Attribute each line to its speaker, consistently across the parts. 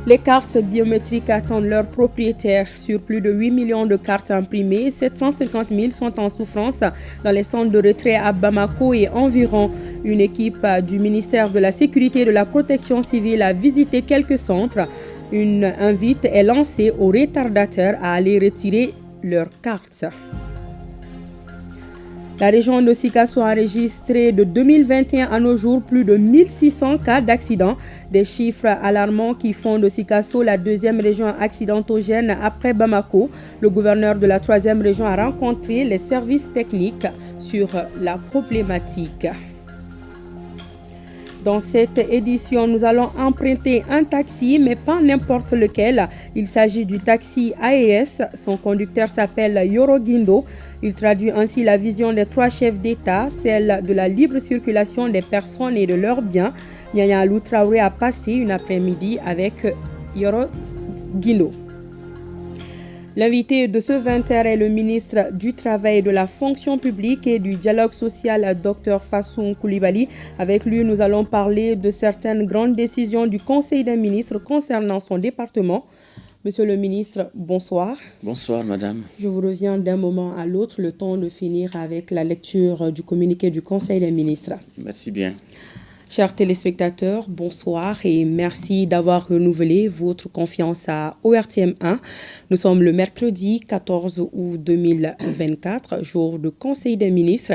Speaker 1: Les cartes biométriques attendent leurs propriétaires. Sur plus de 8 millions de cartes imprimées, 750 000 sont en souffrance dans les centres de retrait à Bamako et environ. Une équipe du ministère de la Sécurité et de la Protection civile a visité quelques centres. Une invite est lancée aux retardataires à aller retirer leurs cartes. La région de Sikasso a enregistré de 2021 à nos jours plus de 1600 cas d'accidents, des chiffres alarmants qui font de Sikasso la deuxième région accidentogène après Bamako. Le gouverneur de la troisième région a rencontré les services techniques sur la problématique. Dans cette édition, nous allons emprunter un taxi, mais pas n'importe lequel. Il s'agit du taxi AES. Son conducteur s'appelle Yoro Guindo. Il traduit ainsi la vision des trois chefs d'État, celle de la libre circulation des personnes et de leurs biens. Nyanya Alou Traoré a passé une après-midi avec Yoro Guindo. L'invité de ce 20h est le ministre du Travail et de la Fonction publique et du Dialogue social, Dr Fassoum Koulibaly. Avec lui, nous allons parler de certaines grandes décisions du Conseil des ministres concernant son département. Monsieur le ministre, bonsoir.
Speaker 2: Bonsoir, madame.
Speaker 1: Je vous reviens d'un moment à l'autre, le temps de finir avec la lecture du communiqué du Conseil des ministres.
Speaker 2: Merci bien.
Speaker 1: Chers téléspectateurs, bonsoir et merci d'avoir renouvelé votre confiance à ORTM1. Nous sommes le mercredi 14 août 2024, jour de Conseil des ministres.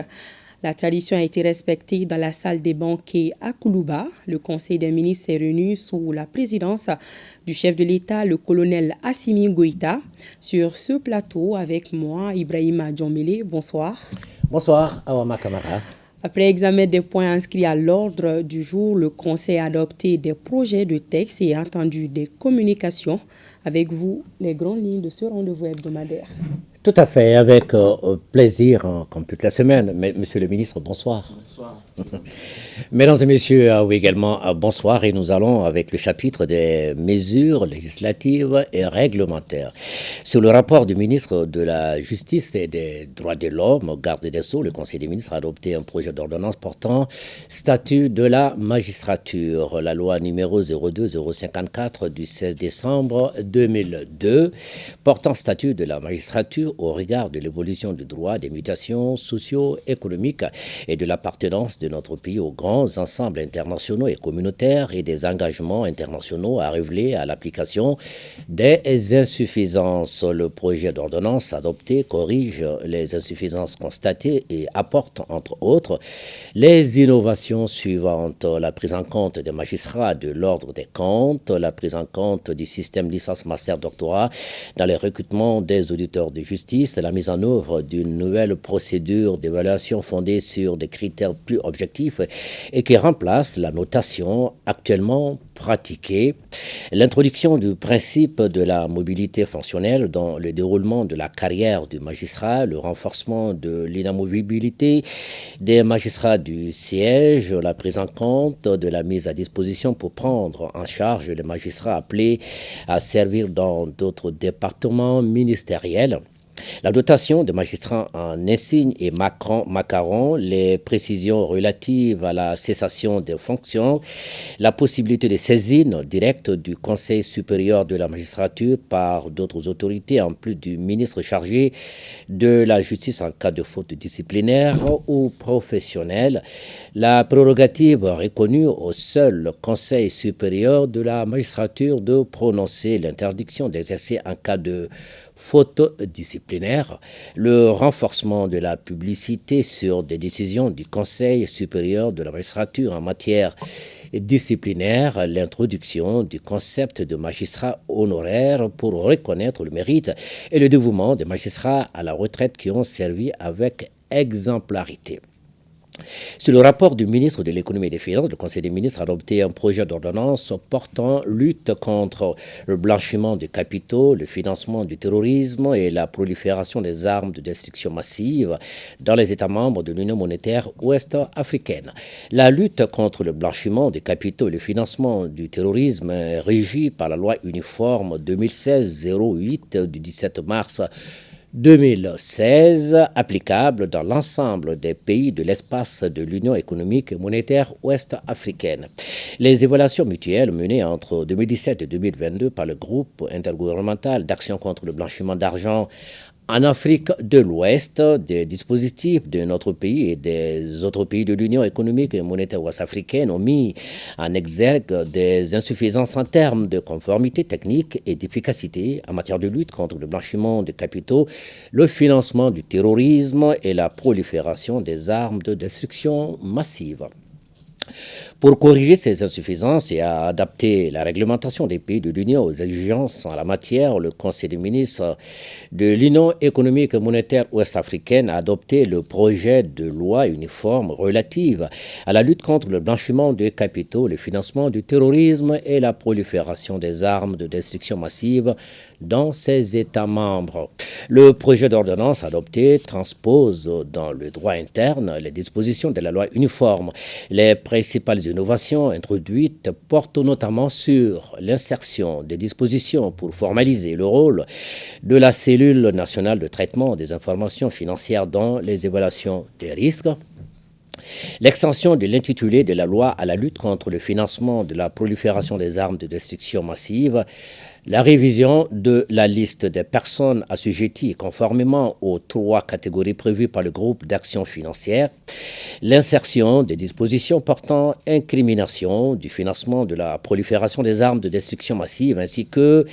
Speaker 1: La tradition a été respectée dans la salle des banquets à Koulouba. Le Conseil des ministres s'est réuni sous la présidence du chef de l'État, le colonel Assimi Goïta. Sur ce plateau, avec moi, Ibrahima Djombele. Bonsoir.
Speaker 3: Bonsoir, Awama Kamara.
Speaker 1: Après examen des points inscrits à l'ordre du jour, le Conseil a adopté des projets de texte et a entendu des communications. Avec vous, les grandes lignes de ce rendez-vous hebdomadaire.
Speaker 3: Tout à fait, avec plaisir, comme toute la semaine. Monsieur le ministre, bonsoir.
Speaker 2: Bonsoir.
Speaker 3: Mesdames et messieurs, oui également, bonsoir. Et nous allons avec le chapitre des mesures législatives et réglementaires. Sur le rapport du ministre de la Justice et des Droits de l'Homme, garde des Sceaux, le Conseil des ministres a adopté un projet d'ordonnance portant statut de la magistrature. La loi numéro 02-054 du 16 décembre 2002 portant statut de la magistrature au regard de l'évolution du droit, des mutations socio-économiques et de l'appartenance de notre pays aux grands ensembles internationaux et communautaires et des engagements internationaux a révélé à l'application des insuffisances. Le projet d'ordonnance adopté corrige les insuffisances constatées et apporte, entre autres, les innovations suivantes: la prise en compte des magistrats de l'ordre des comptes, la prise en compte du système licence master doctorat dans les recrutements des auditeurs de justice, la mise en œuvre d'une nouvelle procédure d'évaluation fondée sur des critères plus objectifs et qui remplace la notation actuellement pratiquée, l'introduction du principe de la mobilité fonctionnelle dans le déroulement de la carrière du magistrat, le renforcement de l'inamovibilité des magistrats du siège, la prise en compte de la mise à disposition pour prendre en charge les magistrats appelés à servir dans d'autres départements ministériels, la dotation de magistrats en insigne et macaron, les précisions relatives à la cessation des fonctions, la possibilité de saisine directe du Conseil supérieur de la magistrature par d'autres autorités en plus du ministre chargé de la justice en cas de faute disciplinaire ou professionnelle, la prérogative reconnue au seul Conseil supérieur de la magistrature de prononcer l'interdiction d'exercer en cas de faute disciplinaire, le renforcement de la publicité sur des décisions du Conseil supérieur de la magistrature en matière disciplinaire, l'introduction du concept de magistrat honoraire pour reconnaître le mérite et le dévouement des magistrats à la retraite qui ont servi avec exemplarité. Sur le rapport du ministre de l'Économie et des Finances, le Conseil des ministres a adopté un projet d'ordonnance portant lutte contre le blanchiment de capitaux, le financement du terrorisme et la prolifération des armes de destruction massive dans les États membres de l'Union monétaire ouest-africaine. La lutte contre le blanchiment de capitaux et le financement du terrorisme est régie par la loi uniforme 2016-08 du 17 mars 2016, applicable dans l'ensemble des pays de l'espace de l'Union économique et monétaire ouest-africaine. Les évaluations mutuelles menées entre 2017 et 2022 par le groupe intergouvernemental d'action contre le blanchiment d'argent en Afrique de l'Ouest, des dispositifs de notre pays et des autres pays de l'Union économique et monétaire ouest-africaine ont mis en exergue des insuffisances en termes de conformité technique et d'efficacité en matière de lutte contre le blanchiment de capitaux, le financement du terrorisme et la prolifération des armes de destruction massive. Pour corriger ces insuffisances et adapter la réglementation des pays de l'Union aux exigences en la matière, le Conseil des ministres de l'Union économique et monétaire ouest-africaine a adopté le projet de loi uniforme relative à la lutte contre le blanchiment de capitaux, le financement du terrorisme et la prolifération des armes de destruction massive dans ses États membres. Le projet d'ordonnance adopté transpose dans le droit interne les dispositions de la loi uniforme. Les principales innovations introduites portent notamment sur l'insertion des dispositions pour formaliser le rôle de la cellule nationale de traitement des informations financières dans les évaluations des risques, l'extension de l'intitulé de la loi à la lutte contre le financement de la prolifération des armes de destruction massive, la révision de la liste des personnes assujetties conformément aux 3 catégories prévues par le groupe d'action financière, l'insertion des dispositions portant incrimination du financement de la prolifération des armes de destruction massive ainsi que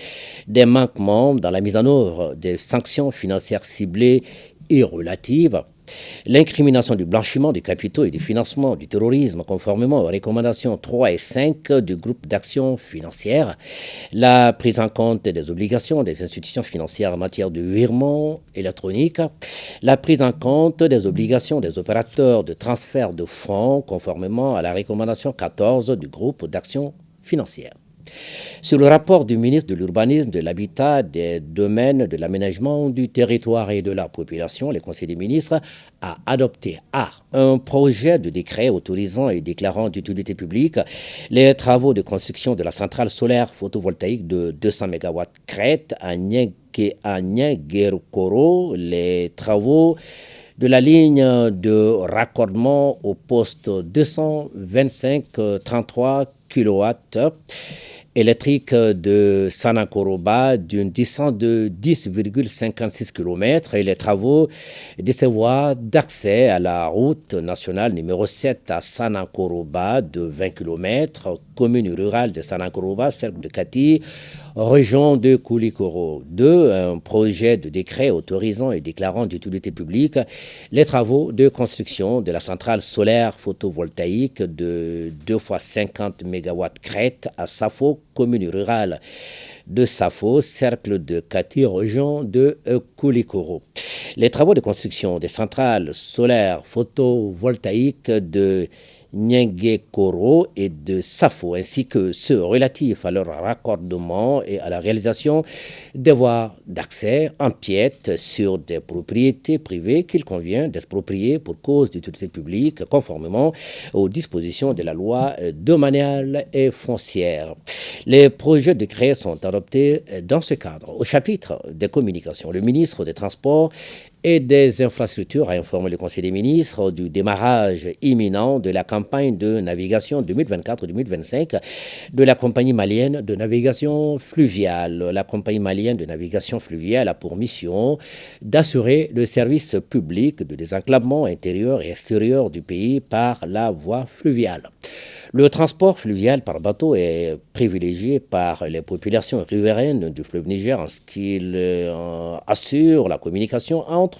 Speaker 3: des manquements dans la mise en œuvre des sanctions financières ciblées et relatives, l'incrimination du blanchiment des capitaux et du financement du terrorisme conformément aux recommandations 3 et 5 du groupe d'action financière, la prise en compte des obligations des institutions financières en matière de virement électronique, la prise en compte des obligations des opérateurs de transfert de fonds conformément à la recommandation 14 du groupe d'action financière. Sur le rapport du ministre de l'Urbanisme, de l'Habitat, des Domaines, de l'Aménagement du territoire et de la population, le Conseil des ministres a adopté un projet de décret autorisant et déclarant d'utilité publique les travaux de construction de la centrale solaire photovoltaïque de 200 MW crête à Nienguerkoro, les travaux de la ligne de raccordement au poste 225-33 kW électrique de Sanakoroba d'une distance de 10,56 km et les travaux de ces voies d'accès à la route nationale numéro 7 à Sanakoroba de 20 km, commune rurale de Sanakoroba, cercle de Kati, région de Koulikoro. 2. Un projet de décret autorisant et déclarant d'utilité publique les travaux de construction de la centrale solaire photovoltaïque de 2 x 50 MW crête à Safo, commune rurale de Safo, cercle de Kati, région de Koulikoro. Les travaux de construction des centrales solaires photovoltaïques de Nienguerkoro et de Safo, ainsi que ceux relatifs à leur raccordement et à la réalisation des voies d'accès empiètent sur des propriétés privées qu'il convient d'exproprier pour cause d'utilité publique conformément aux dispositions de la loi domaniale et foncière. Les projets de décret sont adoptés dans ce cadre. Au chapitre des communications, le ministre des Transports et des infrastructures a informé le Conseil des ministres du démarrage imminent de la campagne de navigation 2024-2025 de la compagnie malienne de navigation fluviale. La compagnie malienne de navigation fluviale a pour mission d'assurer le service public de désenclavement intérieur et extérieur du pays par la voie fluviale. Le transport fluvial par bateau est privilégié par les populations riveraines du fleuve Niger en ce qu'il assure la communication entre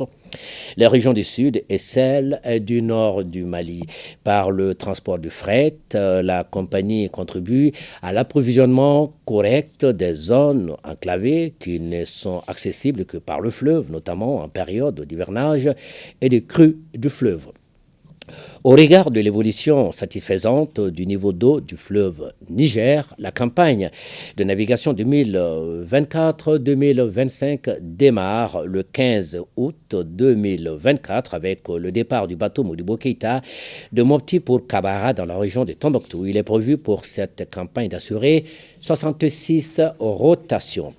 Speaker 3: les régions du sud et celles du nord du Mali. Par le transport du fret, la compagnie contribue à l'approvisionnement correct des zones enclavées qui ne sont accessibles que par le fleuve, notamment en période d'hivernage et de crue du fleuve. Au regard de l'évolution satisfaisante du niveau d'eau du fleuve Niger, la campagne de navigation 2024-2025 démarre le 15 août 2024 avec le départ du bateau Modibo Keïta de Mopti pour Kabara dans la région de Tombouctou. Il est prévu pour cette campagne d'assurer 66 rotations.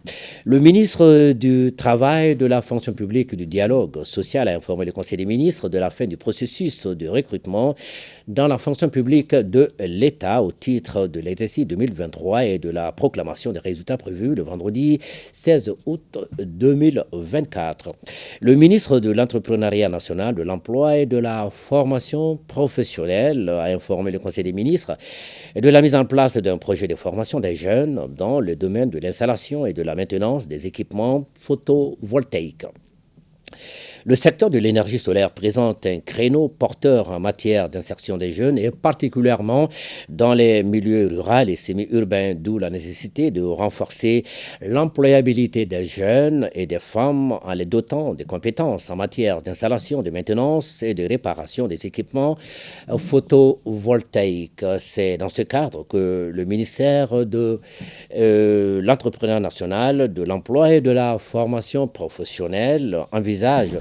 Speaker 3: Le ministre du Travail, de la fonction publique et du dialogue social a informé le Conseil des ministres de la fin du processus de recrutement dans la fonction publique de l'État au titre de l'exercice 2023 et de la proclamation des résultats prévus le vendredi 16 août 2024. Le ministre de l'Entrepreneuriat national, de l'Emploi et de la formation professionnelle a informé le Conseil des ministres de la mise en place d'un projet de formation des jeunes dans le domaine de l'installation et de la maintenance des équipements photovoltaïques. Le secteur de l'énergie solaire présente un créneau porteur en matière d'insertion des jeunes et particulièrement dans les milieux ruraux et semi-urbains, d'où la nécessité de renforcer l'employabilité des jeunes et des femmes en les dotant de compétences en matière d'installation, de maintenance et de réparation des équipements photovoltaïques. C'est dans ce cadre que le ministère de l'Entrepreneuriat national, de l'Emploi et de la formation professionnelle envisage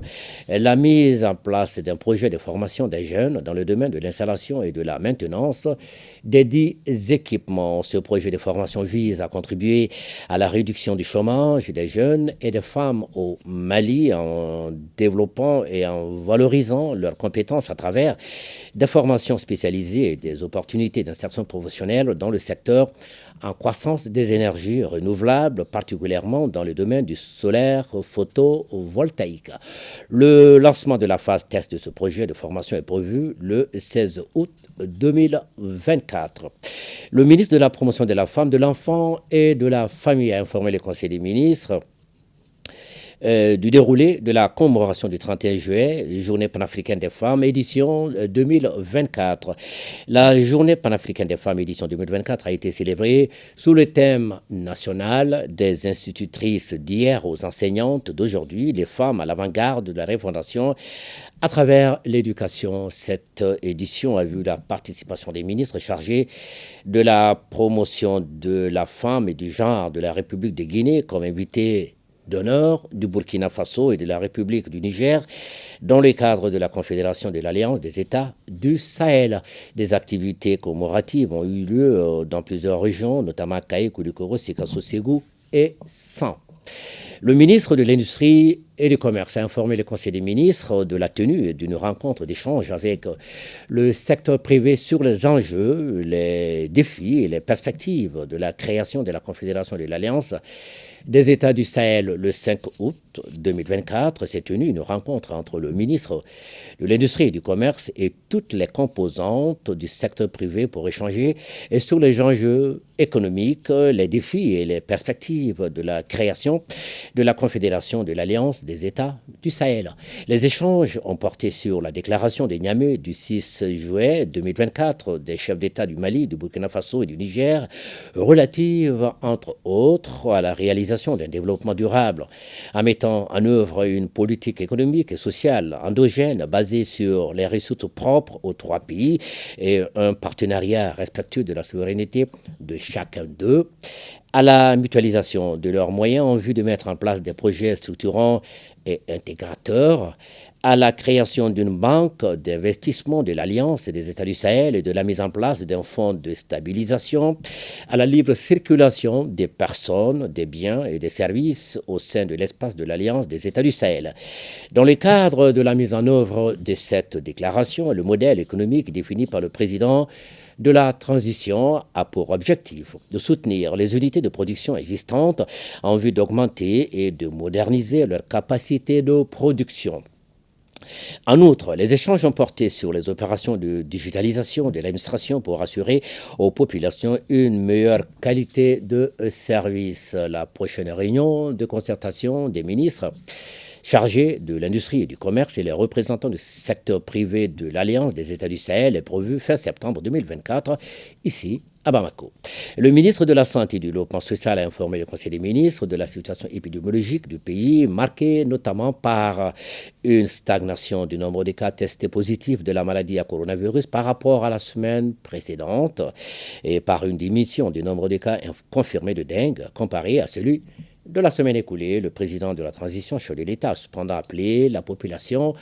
Speaker 3: la mise en place d'un projet de formation des jeunes dans le domaine de l'installation et de la maintenance des dits équipements. Ce projet de formation vise à contribuer à la réduction du chômage des jeunes et des femmes au Mali en développant et en valorisant leurs compétences à travers des formations spécialisées et des opportunités d'insertion professionnelle dans le secteur en croissance des énergies renouvelables, particulièrement dans le domaine du solaire photovoltaïque. Le lancement de la phase test de ce projet de formation est prévu le 16 août 2024. Le ministre de la Promotion de la Femme, de l'Enfant et de la Famille a informé le Conseil des ministres du déroulé de la commémoration du 31 juillet, Journée panafricaine des femmes, édition 2024. La Journée panafricaine des femmes, édition 2024, a été célébrée sous le thème national des institutrices d'hier aux enseignantes d'aujourd'hui, les femmes à l'avant-garde de la refondation à travers l'éducation. Cette édition a vu la participation des ministres chargés de la promotion de la femme et du genre de la République de Guinée comme invités d'honneur du Burkina Faso et de la République du Niger dans le cadre de la Confédération de l'Alliance des États du Sahel. Des activités commémoratives ont eu lieu dans plusieurs régions, notamment Kaye, Koulikoro, Sikasso, Ségou et San. Le ministre de l'Industrie et du Commerce a informé le Conseil des ministres de la tenue d'une rencontre d'échange avec le secteur privé sur les enjeux, les défis et les perspectives de la création de la Confédération de l'Alliance des États du Sahel. Le 5 août 2024 s'est tenue une rencontre entre le ministre de l'Industrie et du Commerce et toutes les composantes du secteur privé pour échanger sur les enjeux économiques, les défis et les perspectives de la création de la Confédération de l'Alliance des États du Sahel. Les échanges ont porté sur la déclaration de Niamey du 6 juillet 2024 des chefs d'État du Mali, du Burkina Faso et du Niger, relative, entre autres, à la réalisation d'un développement durable, en mettant en œuvre une politique économique et sociale endogène basée sur les ressources propres aux trois pays et un partenariat respectueux de la souveraineté de chacun d'eux, à la mutualisation de leurs moyens en vue de mettre en place des projets structurants et intégrateurs, à la création d'une banque d'investissement de l'Alliance des États du Sahel et de la mise en place d'un fonds de stabilisation, à la libre circulation des personnes, des biens et des services au sein de l'espace de l'Alliance des États du Sahel. Dans le cadre de la mise en œuvre de cette déclaration, le modèle économique défini par le président de la transition a pour objectif de soutenir les unités de production existantes en vue d'augmenter et de moderniser leur capacité de production. En outre, les échanges ont porté sur les opérations de digitalisation de l'administration pour assurer aux populations une meilleure qualité de service. La prochaine réunion de concertation des ministres chargés de l'industrie et du commerce et les représentants du secteur privé de l'Alliance des États du Sahel est prévue fin septembre 2024, ici à Bamako. Le ministre de la Santé et du Développement social a informé le Conseil des ministres de la situation épidémiologique du pays, marquée notamment par une stagnation du nombre de cas testés positifs de la maladie à coronavirus par rapport à la semaine précédente et par une diminution du nombre de cas confirmés de dengue comparé à celui de la semaine écoulée. Le président de la transition, chef de l'État, a cependant appelé la population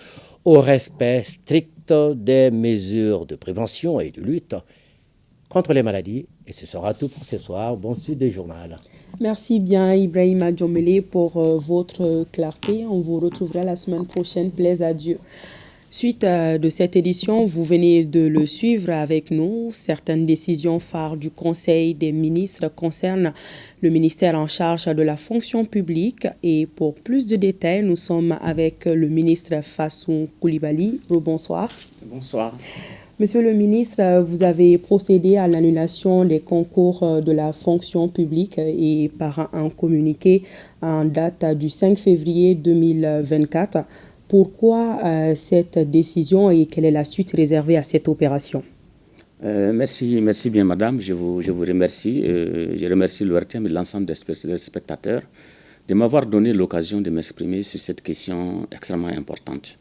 Speaker 3: au respect strict des mesures de prévention et de lutte contre les maladies. Et ce sera tout pour ce soir. Bon suite des journaux.
Speaker 1: Merci bien Ibrahima Djomele pour votre clarté. On vous retrouvera la semaine prochaine. Plaise à Dieu. Suite de cette édition, vous venez de le suivre avec nous. Certaines décisions phares du Conseil des ministres concernent le ministère en charge de la fonction publique. Et pour plus de détails, nous sommes avec le ministre Fassou Koulibaly. Bonsoir.
Speaker 2: Bonsoir.
Speaker 1: Monsieur le ministre, vous avez procédé à l'annulation des concours de la fonction publique et par un communiqué en date du 5 février 2024. Pourquoi cette décision et quelle est la suite réservée à cette opération?
Speaker 2: Merci bien madame, je vous remercie. Je remercie l'ORTM et l'ensemble des spectateurs de m'avoir donné l'occasion de m'exprimer sur cette question extrêmement importante.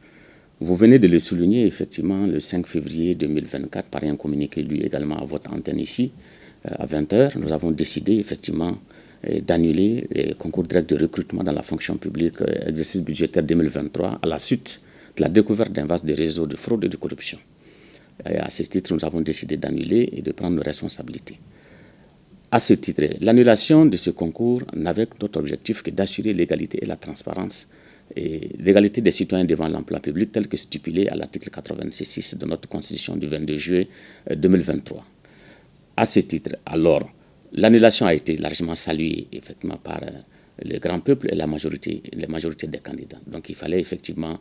Speaker 2: Vous venez de le souligner, effectivement, le 5 février 2024, par un communiqué lu également à votre antenne ici, à 20h, nous avons décidé effectivement d'annuler les concours directs de recrutement dans la fonction publique, exercice budgétaire 2023, à la suite de la découverte d'un vaste réseau de fraude et de corruption. Et à ce titre, nous avons décidé d'annuler et de prendre nos responsabilités. À ce titre, l'annulation de ce concours n'avait d'autre objectif que d'assurer l'égalité et la transparence et l'égalité des citoyens devant l'emploi public tel que stipulé à l'article 86 de notre Constitution du 22 juillet 2023. À ce titre, alors, l'annulation a été largement saluée effectivement par le grand peuple et la majorité des candidats. Donc il fallait effectivement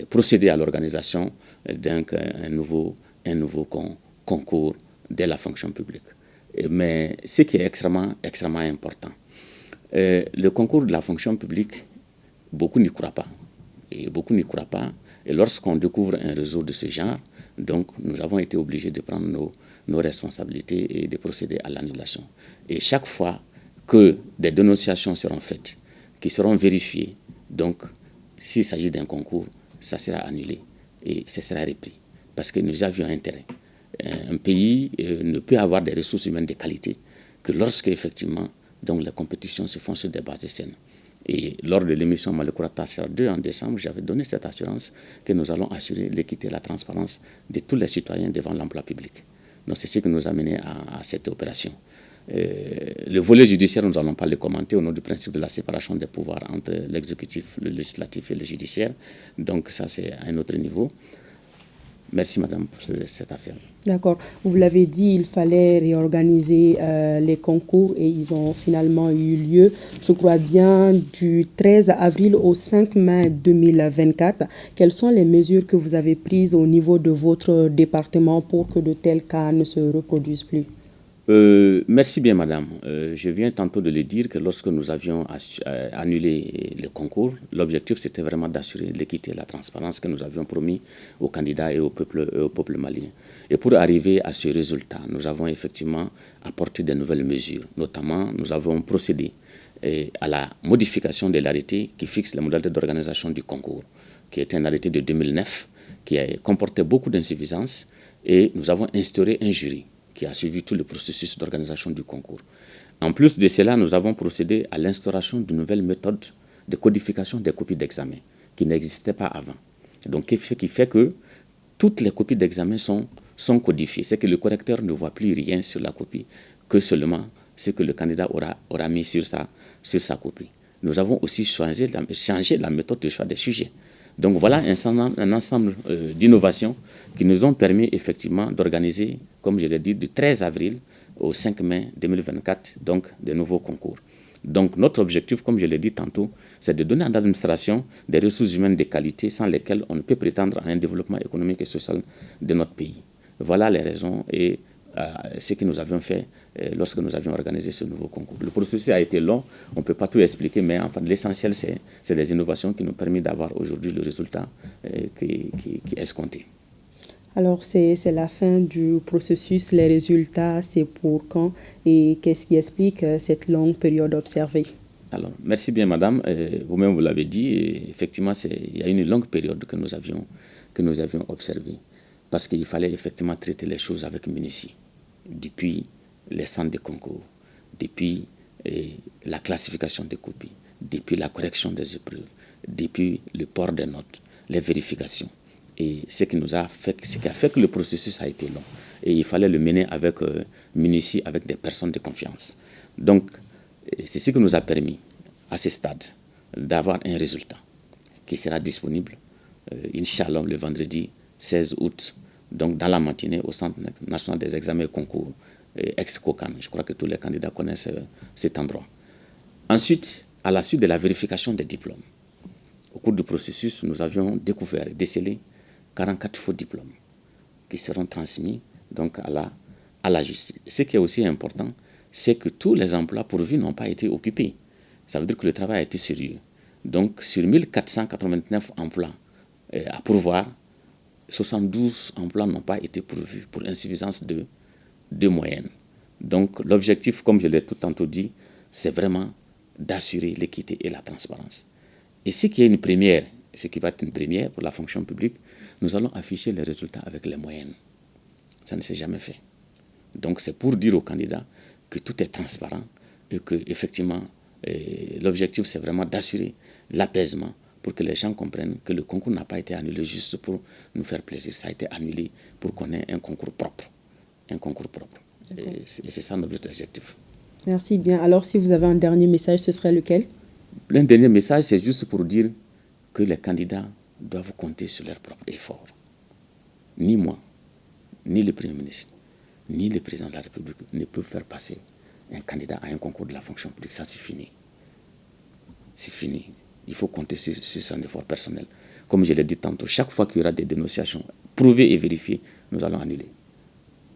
Speaker 2: procéder à l'organisation d'un nouveau concours de la fonction publique. Mais ce qui est extrêmement important, le concours de la fonction publique, beaucoup n'y croient pas. Et lorsqu'on découvre un réseau de ce genre, donc nous avons été obligés de prendre nos responsabilités et de procéder à l'annulation. Et chaque fois que des dénonciations seront faites, qui seront vérifiées, donc s'il s'agit d'un concours, ça sera annulé et ça sera repris. Parce que nous avions intérêt. Un pays ne peut avoir des ressources humaines de qualité que lorsque effectivement donc, les compétitions se font sur des bases saines. Et lors de l'émission Malekourata Tassar 2 en décembre, j'avais donné cette assurance que nous allons assurer l'équité et la transparence de tous les citoyens devant l'emploi public. Donc c'est ce qui nous a mené à cette opération. Le volet judiciaire, nous n'allons pas le commenter au nom du principe de la séparation des pouvoirs entre l'exécutif, le législatif et le judiciaire. Donc ça, c'est à un autre niveau. Merci madame pour cette affaire.
Speaker 1: D'accord. Vous l'avez dit, il fallait réorganiser les concours et ils ont finalement eu lieu, je crois bien, du 13 avril au 5 mai 2024. Quelles sont les mesures que vous avez prises au niveau de votre département pour que de tels cas ne se reproduisent plus?
Speaker 2: Merci bien madame. Je viens tantôt de le dire que lorsque nous avions annulé le concours, l'objectif c'était vraiment d'assurer l'équité et la transparence que nous avions promis aux candidats et au peuple malien. Et pour arriver à ce résultat, nous avons effectivement apporté de nouvelles mesures. Notamment, nous avons procédé à la modification de l'arrêté qui fixe les modalités d'organisation du concours, qui est un arrêté de 2009, qui a comporté beaucoup d'insuffisances, et nous avons instauré un jury qui a suivi tout le processus d'organisation du concours. En plus de cela, nous avons procédé à l'instauration d'une nouvelle méthode de codification des copies d'examen qui n'existait pas avant. Donc, ce qui fait que toutes les copies d'examen sont codifiées. C'est que le correcteur ne voit plus rien sur la copie, que seulement ce que le candidat aura mis sur sa copie. Nous avons aussi changé la méthode de choix des sujets. Donc voilà un ensemble d'innovations qui nous ont permis effectivement d'organiser, comme je l'ai dit, du 13 avril au 5 mai 2024, donc de nouveaux concours. Donc notre objectif, comme je l'ai dit tantôt, c'est de donner à l'administration des ressources humaines de qualité sans lesquelles on ne peut prétendre à un développement économique et social de notre pays. Voilà les raisons et ce que nous avions fait lorsque nous avions organisé ce nouveau concours. Le processus a été long, on ne peut pas tout expliquer, mais enfin, l'essentiel, c'est les innovations qui nous permettent d'avoir aujourd'hui le résultat qui est escompté.
Speaker 1: Alors, c'est la fin du processus. Les résultats, c'est pour quand et qu'est-ce qui explique cette longue période observée?
Speaker 2: Alors, merci bien, madame. Vous-même, vous l'avez dit, effectivement, il y a une longue période que nous avions observée parce qu'il fallait effectivement traiter les choses avec minutie. Depuis les centres de concours, depuis la classification des copies, depuis la correction des épreuves, depuis le port des notes, les vérifications. Et ce qui a fait que le processus a été long. Et il fallait le mener avec minutie, avec des personnes de confiance. Donc, c'est ce qui nous a permis, à ce stade, d'avoir un résultat qui sera disponible, Inch'Allah, le vendredi 16 août, donc dans la matinée, au Centre national des examens et concours, ex-COCAN. Je crois que tous les candidats connaissent cet endroit. Ensuite, à la suite de la vérification des diplômes, au cours du processus, nous avions découvert et décelé 44 faux diplômes qui seront transmis donc à la justice. Ce qui est aussi important, c'est que tous les emplois pourvus n'ont pas été occupés. Ça veut dire que le travail a été sérieux. Donc, sur 1489 emplois à pourvoir, 72 emplois n'ont pas été pourvus pour insuffisance de moyenne. Donc, l'objectif, comme je l'ai tout tantôt dit, c'est vraiment d'assurer l'équité et la transparence. Et ce qui est une première, ce qui va être une première pour la fonction publique, nous allons afficher les résultats avec les moyennes. Ça ne s'est jamais fait. Donc c'est pour dire aux candidats que tout est transparent et que effectivement l'objectif c'est vraiment d'assurer l'apaisement pour que les gens comprennent que le concours n'a pas été annulé juste pour nous faire plaisir. Ça a été annulé pour qu'on ait un concours propre. Un concours propre. Et c'est ça notre objectif.
Speaker 1: Merci bien. Alors si vous avez un dernier message, ce serait lequel?
Speaker 2: Le dernier message, c'est juste pour dire que les candidats doivent compter sur leurs propres efforts. Ni moi, ni le Premier ministre, ni le Président de la République ne peuvent faire passer un candidat à un concours de la fonction publique. Ça, c'est fini. C'est fini. Il faut compter sur son effort personnel. Comme je l'ai dit tantôt, chaque fois qu'il y aura des dénonciations prouvées et vérifiées, nous allons annuler.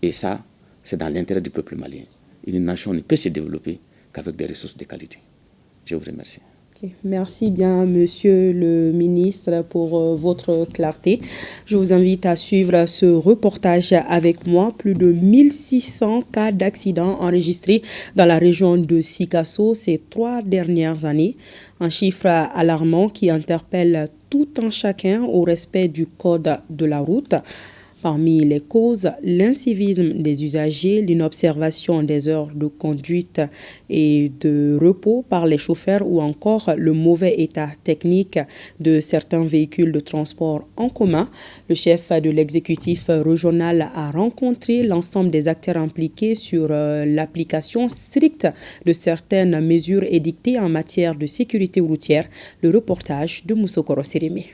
Speaker 2: Et ça, c'est dans l'intérêt du peuple malien. Une nation ne peut se développer qu'avec des ressources de qualité. Je vous remercie.
Speaker 1: Merci bien, Monsieur le ministre, pour votre clarté. Je vous invite à suivre ce reportage avec moi. Plus de 1600 cas d'accidents enregistrés dans la région de Sikasso ces 3 dernières années. Un chiffre alarmant qui interpelle tout un chacun au respect du code de la route. Parmi les causes, l'incivisme des usagers, l'inobservation des heures de conduite et de repos par les chauffeurs ou encore le mauvais état technique de certains véhicules de transport en commun. Le chef de l'exécutif régional a rencontré l'ensemble des acteurs impliqués sur l'application stricte de certaines mesures édictées en matière de sécurité routière. Le reportage de Moussokoro Sérémé.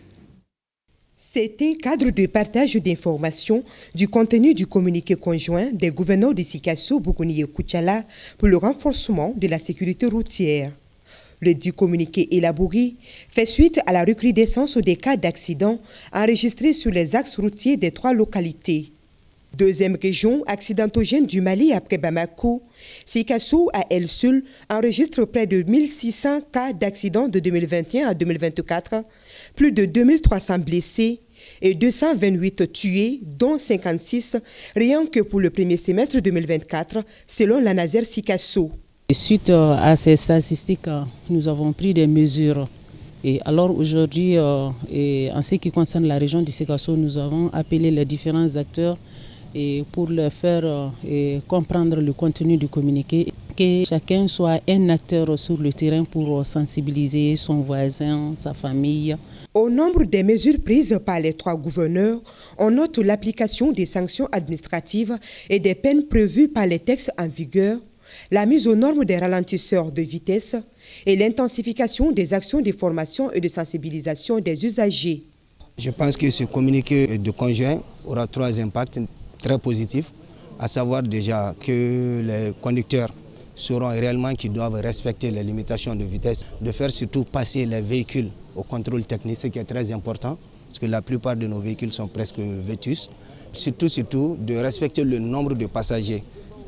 Speaker 4: C'est un cadre de partage d'informations du contenu du communiqué conjoint des gouverneurs de Sikasso, Bougouni et Koutiala pour le renforcement de la sécurité routière. Le dit communiqué élaboré fait suite à la recrudescence des cas d'accidents enregistrés sur les axes routiers des 3 localités. Deuxième région accidentogène du Mali après Bamako, Sikasso à elle seule enregistre près de 1600 cas d'accidents de 2021 à 2024, plus de 2300 blessés et 228 tués, dont 56 rien que pour le premier semestre 2024, selon la Naser Sikasso.
Speaker 5: Suite à ces statistiques, nous avons pris des mesures. Et alors aujourd'hui, en ce qui concerne la région de Sikasso, nous avons appelé les différents acteurs et pour leur faire comprendre le contenu du communiqué, que chacun soit un acteur sur le terrain pour sensibiliser son voisin, sa famille.
Speaker 4: Au nombre des mesures prises par les 3 gouverneurs, on note l'application des sanctions administratives et des peines prévues par les textes en vigueur, la mise aux normes des ralentisseurs de vitesse et l'intensification des actions de formation et de sensibilisation des usagers.
Speaker 6: Je pense que ce communiqué de conjoint aura 3 impacts très positifs, à savoir déjà que les conducteurs sauront réellement qu'ils doivent respecter les limitations de vitesse, de faire surtout passer les véhicules au contrôle technique, ce qui est très important, parce que la plupart de nos véhicules sont presque vétustes. Surtout de respecter le nombre de passagers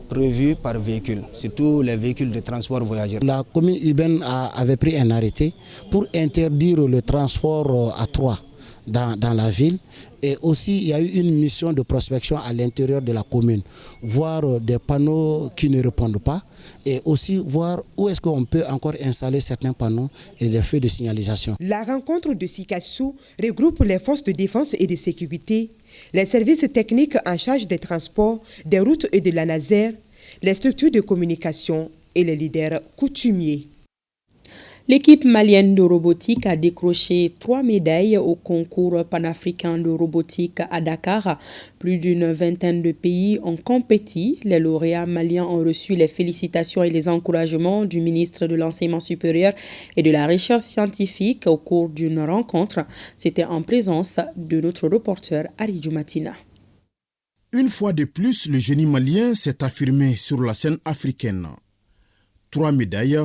Speaker 6: prévus par véhicule, surtout les véhicules de transport voyageurs.
Speaker 7: La commune urbaine avait pris un arrêté pour interdire le transport à 3. dans la ville. Et aussi, il y a eu une mission de prospection à l'intérieur de la commune, voir des panneaux qui ne répondent pas et aussi voir où est-ce qu'on peut encore installer certains panneaux et les feux de signalisation.
Speaker 4: La rencontre de Sikassou regroupe les forces de défense et de sécurité, les services techniques en charge des transports, des routes et de la NASER, les structures de communication et les leaders coutumiers.
Speaker 1: L'équipe malienne de robotique a décroché 3 médailles au concours panafricain de robotique à Dakar. Plus d'une vingtaine de pays ont compéti. Les lauréats maliens ont reçu les félicitations et les encouragements du ministre de l'Enseignement supérieur et de la Recherche scientifique au cours d'une rencontre. C'était en présence de notre reporter Aridou Matina.
Speaker 8: Une fois de plus, le génie malien s'est affirmé sur la scène africaine. 3 médailles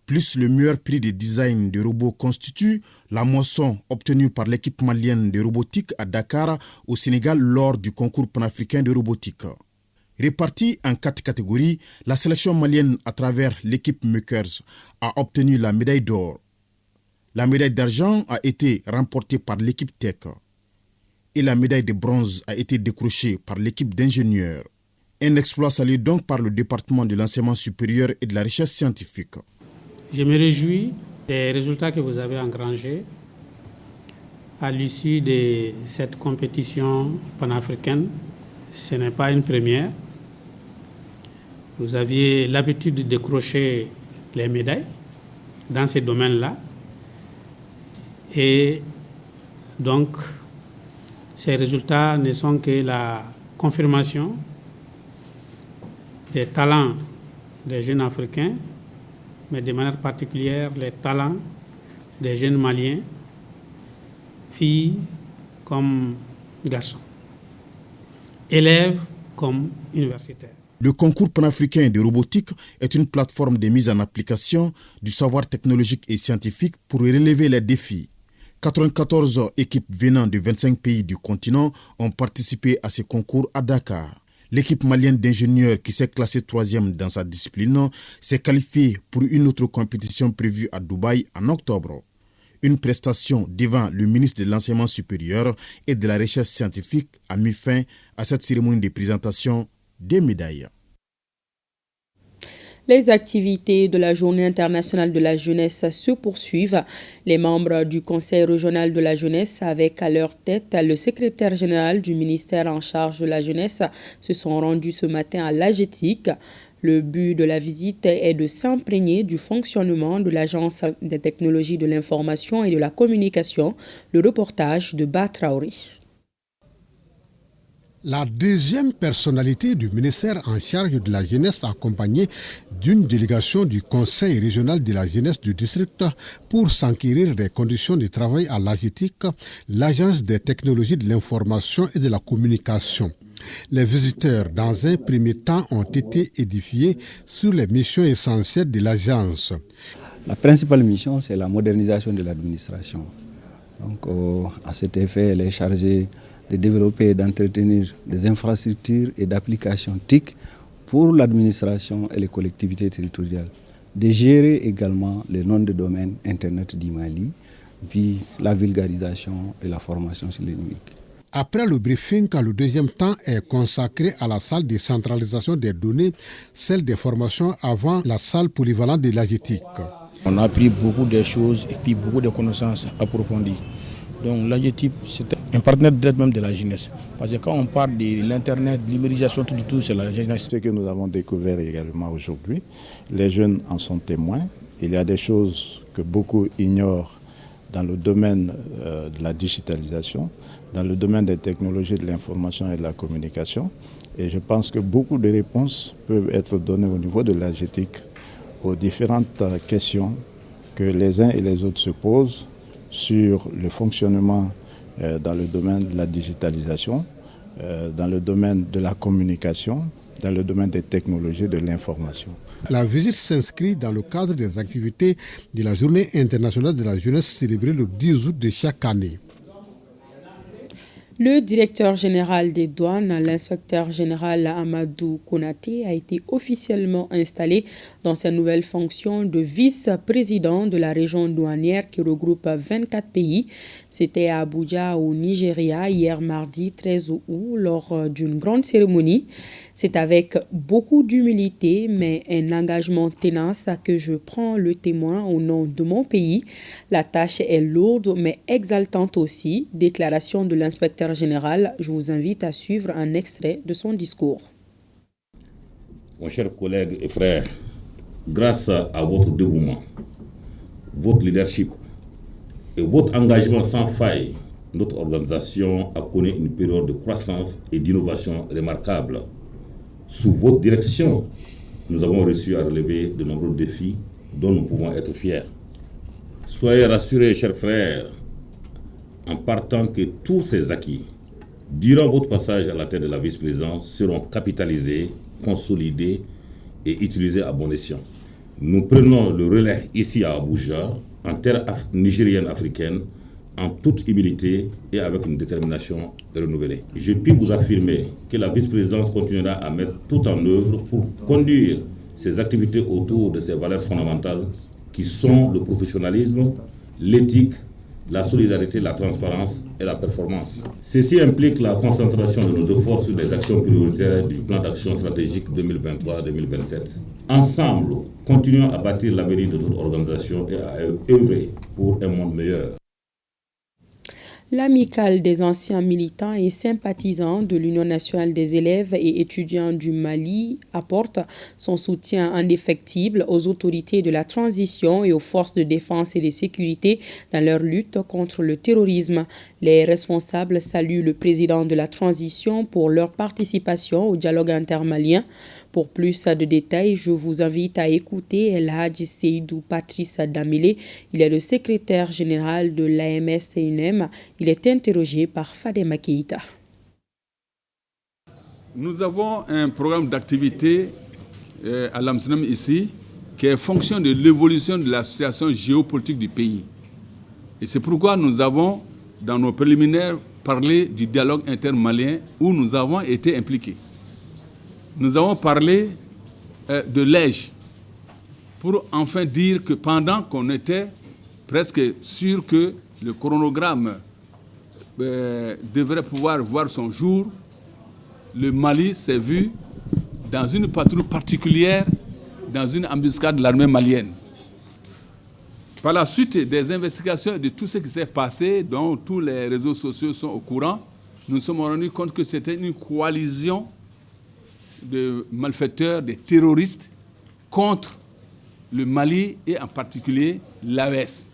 Speaker 8: plus le meilleur prix de design de robots constitue la moisson obtenue par l'équipe malienne de robotique à Dakar, au Sénégal, lors du concours panafricain de robotique. Répartie en 4 catégories, la sélection malienne à travers l'équipe Makers a obtenu la médaille d'or. La médaille d'argent a été remportée par l'équipe Tech et la médaille de bronze a été décrochée par l'équipe d'ingénieurs. Un exploit salué donc par le département de l'enseignement supérieur et de la recherche scientifique.
Speaker 9: Je me réjouis des résultats que vous avez engrangés à l'issue de cette compétition panafricaine. Ce n'est pas une première. Vous aviez l'habitude de décrocher les médailles dans ces domaines-là. Et donc, ces résultats ne sont que la confirmation des talents des jeunes Africains, mais de manière particulière les talents des jeunes Maliens, filles comme garçons, élèves comme universitaires.
Speaker 8: Le concours panafricain de robotique est une plateforme de mise en application du savoir technologique et scientifique pour relever les défis. 94 équipes venant de 25 pays du continent ont participé à ce concours à Dakar. L'équipe malienne d'ingénieurs qui s'est classée 3e dans sa discipline s'est qualifiée pour une autre compétition prévue à Dubaï en octobre. Une prestation devant le ministre de l'Enseignement supérieur et de la Recherche scientifique a mis fin à cette cérémonie de présentation des médailles.
Speaker 1: Les activités de la Journée internationale de la jeunesse se poursuivent. Les membres du Conseil régional de la jeunesse, avec à leur tête le secrétaire général du ministère en charge de la jeunesse, se sont rendus ce matin à l'AGETIC. Le but de la visite est de s'imprégner du fonctionnement de l'Agence des technologies de l'information et de la communication. Le reportage de Batraouri.
Speaker 10: La deuxième personnalité du ministère en charge de la jeunesse accompagnée d'une délégation du Conseil régional de la jeunesse du district pour s'enquérir des conditions de travail à l'AGETIC, l'Agence des technologies de l'information et de la communication. Les visiteurs, dans un premier temps, ont été édifiés sur les missions essentielles de l'agence.
Speaker 11: La principale mission, c'est la modernisation de l'administration. Donc, à cet effet, elle est chargée de développer et d'entretenir des infrastructures et d'applications TIC pour l'administration et les collectivités territoriales, de gérer également les noms de domaine Internet du Mali, puis la vulgarisation et la formation sur le numérique.
Speaker 10: Après le briefing, le deuxième temps est consacré à la salle de centralisation des données, celle des formations avant la salle polyvalente de l'AGETIC.
Speaker 12: On a appris beaucoup de choses et puis beaucoup de connaissances approfondies. Donc l'AGETIC, c'est un partenaire d'aide même de la jeunesse. Parce que quand on parle de l'Internet, de l'numérisation, tout, c'est la jeunesse.
Speaker 13: Ce que nous avons découvert également aujourd'hui, les jeunes en sont témoins. Il y a des choses que beaucoup ignorent dans le domaine de la digitalisation, dans le domaine des technologies de l'information et de la communication. Et je pense que beaucoup de réponses peuvent être données au niveau de l'AGETIC aux différentes questions que les uns et les autres se posent sur le fonctionnement dans le domaine de la digitalisation, dans le domaine de la communication, dans le domaine des technologies de l'information.
Speaker 10: La visite s'inscrit dans le cadre des activités de la Journée internationale de la jeunesse célébrée le 10 août de chaque année.
Speaker 1: Le directeur général des douanes, l'inspecteur général Amadou Konaté, a été officiellement installé dans sa nouvelle fonction de vice-président de la région douanière qui regroupe 24 pays. C'était à Abuja, au Nigeria, hier mardi 13 août, lors d'une grande cérémonie. C'est avec beaucoup d'humilité, mais un engagement tenace que je prends le témoin au nom de mon pays. La tâche est lourde, mais exaltante aussi. Déclaration de l'inspecteur général. Je vous invite à suivre un extrait de son discours.
Speaker 14: Mon cher collègue et frère, grâce à votre dévouement, votre leadership et votre engagement sans faille, notre organisation a connu une période de croissance et d'innovation remarquable. Sous votre direction, nous avons réussi à relever de nombreux défis dont nous pouvons être fiers. Soyez rassurés, chers frères, en partant que tous ces acquis, durant votre passage à la tête de la vice-présidence, seront capitalisés, consolidés et utilisés à bon escient. Nous prenons le relais ici à Abuja, en terre nigérienne africaine, en toute humilité et avec une détermination renouvelée. Je puis vous affirmer que la vice-présidence continuera à mettre tout en œuvre pour conduire ses activités autour de ces valeurs fondamentales qui sont le professionnalisme, l'éthique, la solidarité, la transparence et la performance. Ceci implique la concentration de nos efforts sur les actions prioritaires du plan d'action stratégique 2023-2027. Ensemble, continuons à bâtir l'avenir de notre organisation et à œuvrer pour un monde meilleur.
Speaker 1: L'amicale des anciens militants et sympathisants de l'Union nationale des élèves et étudiants du Mali apporte son soutien indéfectible aux autorités de la transition et aux forces de défense et de sécurité dans leur lutte contre le terrorisme. Les responsables saluent le président de la transition pour leur participation au dialogue intermalien. Pour plus de détails, je vous invite à écouter El Hadji Seydou Patrice Damélé. Il est le secrétaire général de l'AMS-CNM. Il est interrogé par Fadema Keïta.
Speaker 15: Nous avons un programme d'activité à l'AMSNEM ici qui est fonction de l'évolution de la situation géopolitique du pays. Et c'est pourquoi nous avons, dans nos préliminaires, parlé du dialogue intermalien où nous avons été impliqués. Nous avons parlé de l'EJ pour enfin dire que pendant qu'on était presque sûr que le chronogramme devrait pouvoir voir son jour, le Mali s'est vu dans une patrouille particulière, dans une embuscade de l'armée malienne. Par la suite des investigations et de tout ce qui s'est passé, dont tous les réseaux sociaux sont au courant, nous nous sommes rendus compte que c'était une coalition de malfaiteurs, de terroristes contre le Mali et en particulier l'AES.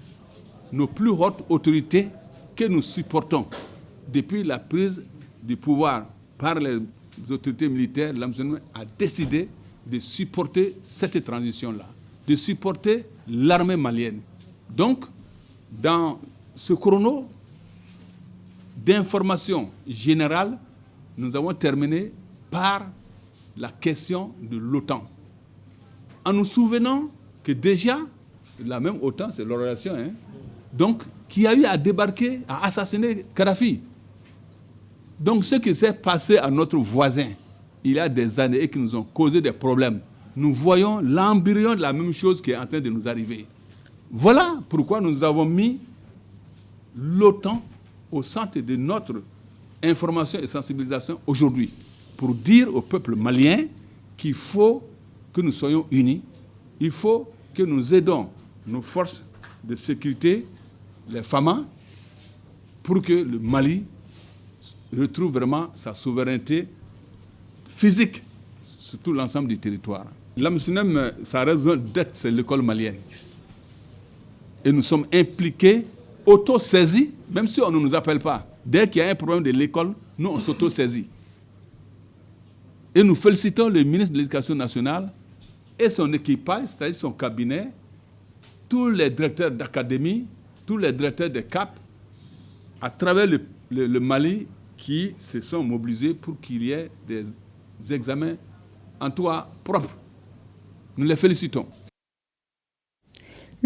Speaker 15: Nos plus hautes autorités que nous supportons depuis la prise du pouvoir par les autorités militaires, l'AMSON a décidé de supporter cette transition-là, de supporter l'armée malienne. Donc, dans ce chrono d'information générale, nous avons terminé par la question de l'OTAN. En nous souvenant que déjà, la même OTAN, c'est l'organisation, donc, qui a eu à débarquer, à assassiner Kadhafi. Donc, ce qui s'est passé à notre voisin, il y a des années, et qui nous ont causé des problèmes, nous voyons l'embryon de la même chose qui est en train de nous arriver. Voilà pourquoi nous avons mis l'OTAN au centre de notre information et sensibilisation aujourd'hui, pour dire au peuple malien qu'il faut que nous soyons unis, il faut que nous aidons nos forces de sécurité, les FAMA, pour que le Mali retrouve vraiment sa souveraineté physique sur tout l'ensemble du territoire. L'AMSUNEM, sa raison d'être, c'est l'école malienne. Et nous sommes impliqués, auto-saisis, même si on ne nous appelle pas. Dès qu'il y a un problème de l'école, nous, on s'auto-saisit. Et nous félicitons le ministre de l'Éducation nationale et son équipage, c'est-à-dire son cabinet, tous les directeurs d'académie, tous les directeurs de CAP, à travers le Mali, qui se sont mobilisés pour qu'il y ait des examens en tout cas propres. Nous les félicitons.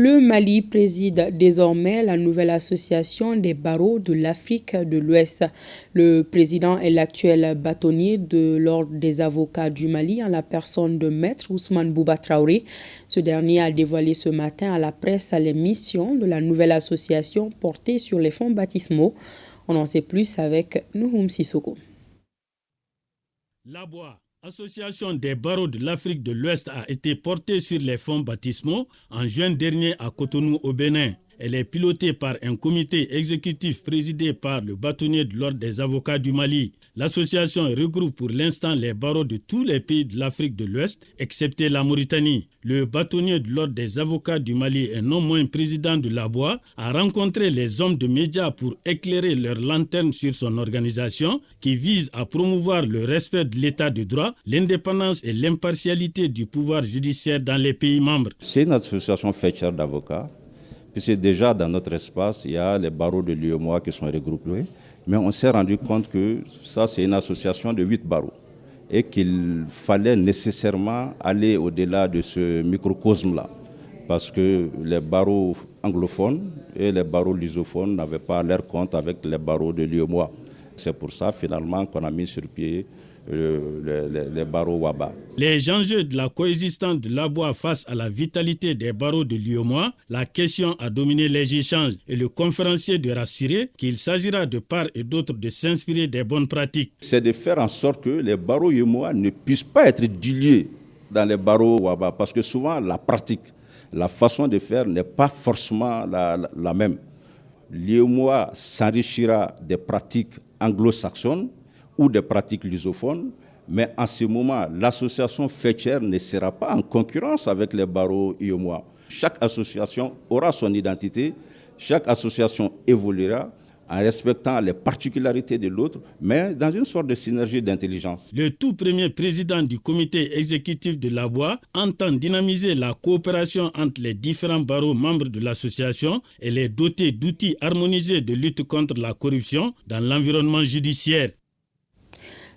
Speaker 1: Le Mali préside désormais la nouvelle association des barreaux de l'Afrique de l'Ouest. Le président est l'actuel bâtonnier de l'Ordre des avocats du Mali en la personne de Maître Ousmane Bouba Traoré. Ce dernier a dévoilé ce matin à la presse les missions de la nouvelle association portée sur les fonds baptismaux. On en sait plus avec Nouhoum Sissoko.
Speaker 16: L'ABOA, Association des barreaux de l'Afrique de l'Ouest, a été portée sur les fonds baptismaux en juin dernier à Cotonou au Bénin. Elle est pilotée par un comité exécutif présidé par le bâtonnier de l'Ordre des avocats du Mali. L'association regroupe pour l'instant les barreaux de tous les pays de l'Afrique de l'Ouest, excepté la Mauritanie. Le bâtonnier de l'Ordre des avocats du Mali et non moins président de l'ABOA a rencontré les hommes de médias pour éclairer leur lanterne sur son organisation qui vise à promouvoir le respect de l'état de droit, l'indépendance et l'impartialité du pouvoir judiciaire dans les pays membres.
Speaker 17: C'est une association faîtière d'avocats. Puisque déjà dans notre espace, il y a les barreaux de l'UEMOA qui sont regroupés, mais on s'est rendu compte que ça c'est une association de 8 barreaux et qu'il fallait nécessairement aller au-delà de ce microcosme-là, parce que les barreaux anglophones et les barreaux lusophones n'avaient pas leur compte avec les barreaux de l'UEMOA. C'est pour ça finalement qu'on a mis sur pied les barreaux WABA.
Speaker 16: Les enjeux de la coexistence de l'ABOA face à la vitalité des barreaux de l'UEMOA, la question a dominé les échanges et le conférencier de rassurer qu'il s'agira de part et d'autre de s'inspirer des bonnes pratiques.
Speaker 17: C'est de faire en sorte que les barreaux UEMOA ne puissent pas être dilués dans les barreaux WABA, parce que souvent la pratique, la façon de faire n'est pas forcément la même. L'UEMOA s'enrichira des pratiques anglo-saxonnes ou des pratiques lusophones, mais en ce moment, l'association faîtière ne sera pas en concurrence avec les barreaux UEMOA. Chaque association aura son identité, chaque association évoluera en respectant les particularités de l'autre, mais dans une sorte de synergie d'intelligence.
Speaker 16: Le tout premier président du comité exécutif de l'ABOA entend dynamiser la coopération entre les différents barreaux membres de l'association et les doter d'outils harmonisés de lutte contre la corruption dans l'environnement judiciaire.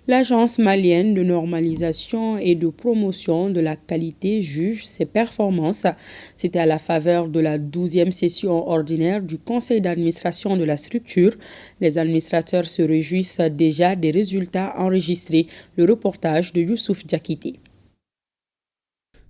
Speaker 1: L'Agence malienne de normalisation et de promotion de la qualité juge ses performances. C'était à la faveur de la 12e session ordinaire du conseil d'administration de la structure. Les administrateurs se réjouissent déjà des résultats enregistrés. Le reportage de Youssouf Diakité.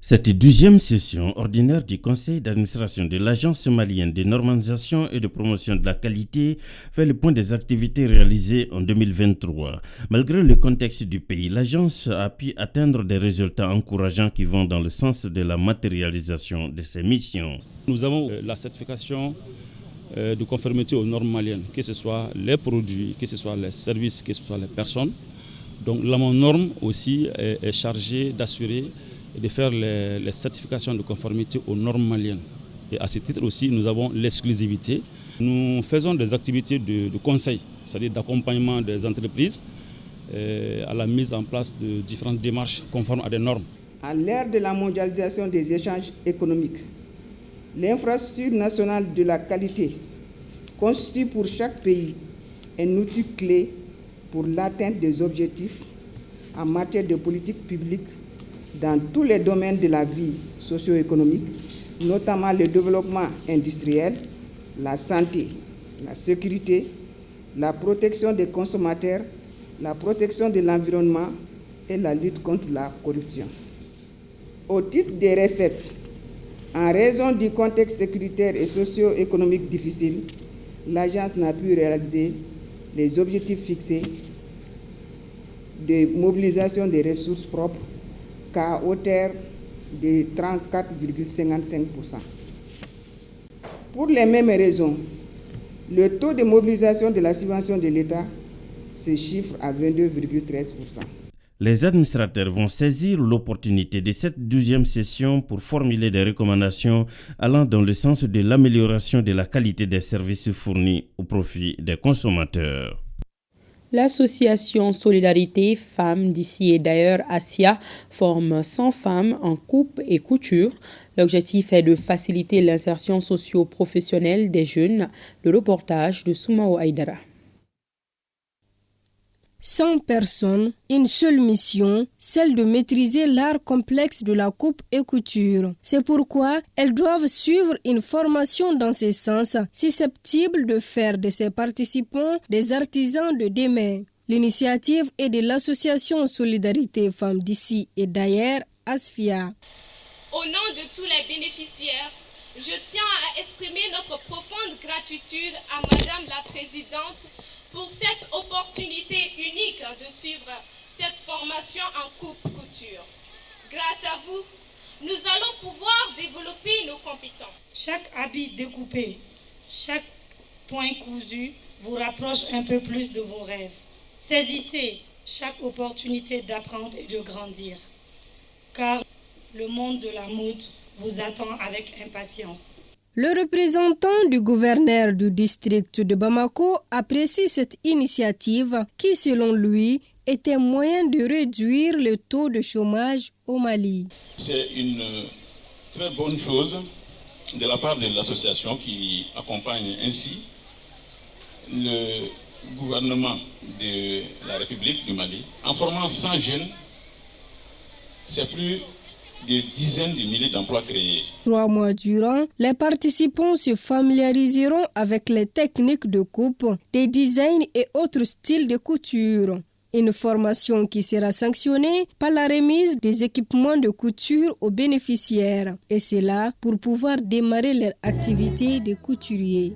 Speaker 18: Cette 12e session ordinaire du conseil d'administration de l'Agence malienne de normalisation et de promotion de la qualité fait le point des activités réalisées en 2023. Malgré le contexte du pays, l'agence a pu atteindre des résultats encourageants qui vont dans le sens de la matérialisation de ses missions.
Speaker 19: Nous avons la certification de conformité aux normes maliennes, que ce soit les produits, que ce soit les services, que ce soit les personnes. Donc la norme aussi est chargée d'assurer et de faire les certifications de conformité aux normes maliennes. Et à ce titre aussi, nous avons l'exclusivité. Nous faisons des activités de conseil, c'est-à-dire d'accompagnement des entreprises à la mise en place de différentes démarches conformes à des normes.
Speaker 20: À l'ère de la mondialisation des échanges économiques, l'infrastructure nationale de la qualité constitue pour chaque pays un outil clé pour l'atteinte des objectifs en matière de politique publique dans tous les domaines de la vie socio-économique, notamment le développement industriel, la santé, la sécurité, la protection des consommateurs, la protection de l'environnement et la lutte contre la corruption. Au titre des recettes, en raison du contexte sécuritaire et socio-économique difficile, l'agence n'a pu réaliser les objectifs fixés de mobilisation des ressources propres qu'à hauteur de 34,55%. Pour les mêmes raisons, le taux de mobilisation de la subvention de l'État se chiffre à 22,13%.
Speaker 18: Les administrateurs vont saisir l'opportunité de cette 12e session pour formuler des recommandations allant dans le sens de l'amélioration de la qualité des services fournis au profit des consommateurs.
Speaker 1: L'association Solidarité Femmes d'ici et d'ailleurs ASIA forme 100 femmes en coupe et couture. L'objectif est de faciliter l'insertion socio-professionnelle des jeunes. Le reportage de Soumao Aïdara.
Speaker 21: 100 personnes, une seule mission, celle de maîtriser l'art complexe de la coupe et couture. C'est pourquoi elles doivent suivre une formation dans ce sens, susceptible de faire de ces participants des artisans de demain. L'initiative est de l'association Solidarité Femmes d'ici et d'ailleurs, ASFIA.
Speaker 22: Au nom de tous les bénéficiaires, je tiens à exprimer notre profonde gratitude à Madame la Présidente pour cette opportunité unique de suivre cette formation en coupe-couture. Grâce à vous, nous allons pouvoir développer nos compétences.
Speaker 23: Chaque habit découpé, chaque point cousu vous rapproche un peu plus de vos rêves. Saisissez chaque opportunité d'apprendre et de grandir, car le monde de la mode vous attend avec impatience.
Speaker 21: Le représentant du gouverneur du district de Bamako apprécie cette initiative qui, selon lui, est un moyen de réduire le taux de chômage au Mali.
Speaker 24: C'est une très bonne chose de la part de l'association qui accompagne ainsi le gouvernement de la République du Mali. En formant 100 jeunes, c'est plus des dizaines de milliers d'emplois créés.
Speaker 21: 3 mois durant, les participants se familiariseront avec les techniques de coupe, des designs et autres styles de couture. Une formation qui sera sanctionnée par la remise des équipements de couture aux bénéficiaires. Et c'est là pour pouvoir démarrer leur activité de couturier.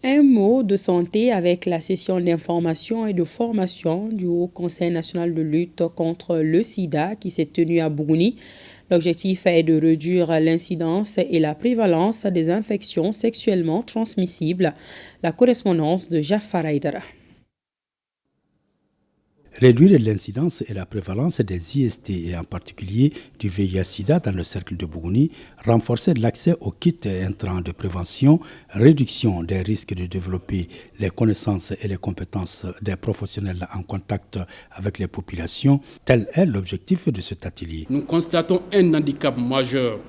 Speaker 1: Un mot de santé avec la session d'information et de formation du Haut Conseil national de lutte contre le sida qui s'est tenue à Bougouni. L'objectif est de réduire l'incidence et la prévalence des infections sexuellement transmissibles. La correspondance de Jafar Aïdara.
Speaker 25: Réduire l'incidence et la prévalence des IST et en particulier du VIH-Sida dans le cercle de Bougouni, renforcer l'accès aux kits et intrants de prévention, réduction des risques de développer les connaissances et les compétences des professionnels en contact avec les populations, tel est l'objectif de cet atelier.
Speaker 26: Nous constatons un handicap majeur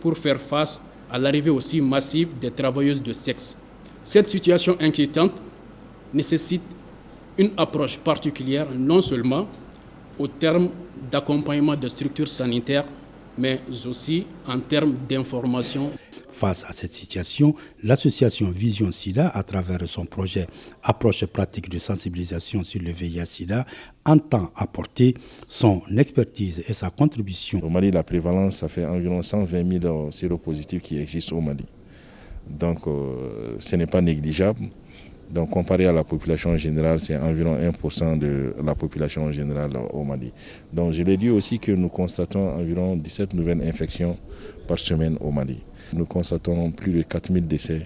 Speaker 26: pour faire face à l'arrivée aussi massive des travailleuses de sexe. Cette situation inquiétante nécessite une approche particulière, non seulement au terme d'accompagnement de structures sanitaires, mais aussi en termes d'information.
Speaker 25: Face à cette situation, l'association Vision Sida, à travers son projet Approche pratique de sensibilisation sur le VIH-Sida, entend apporter son expertise et sa contribution.
Speaker 13: Au Mali, la prévalence, ça fait environ 120 000 séropositifs qui existent au Mali. Donc, ce n'est pas négligeable. Donc comparé à la population générale, c'est environ 1% de la population générale au Mali. Donc je l'ai dit aussi que nous constatons environ 17 nouvelles infections par semaine au Mali. Nous constatons plus de 4000 décès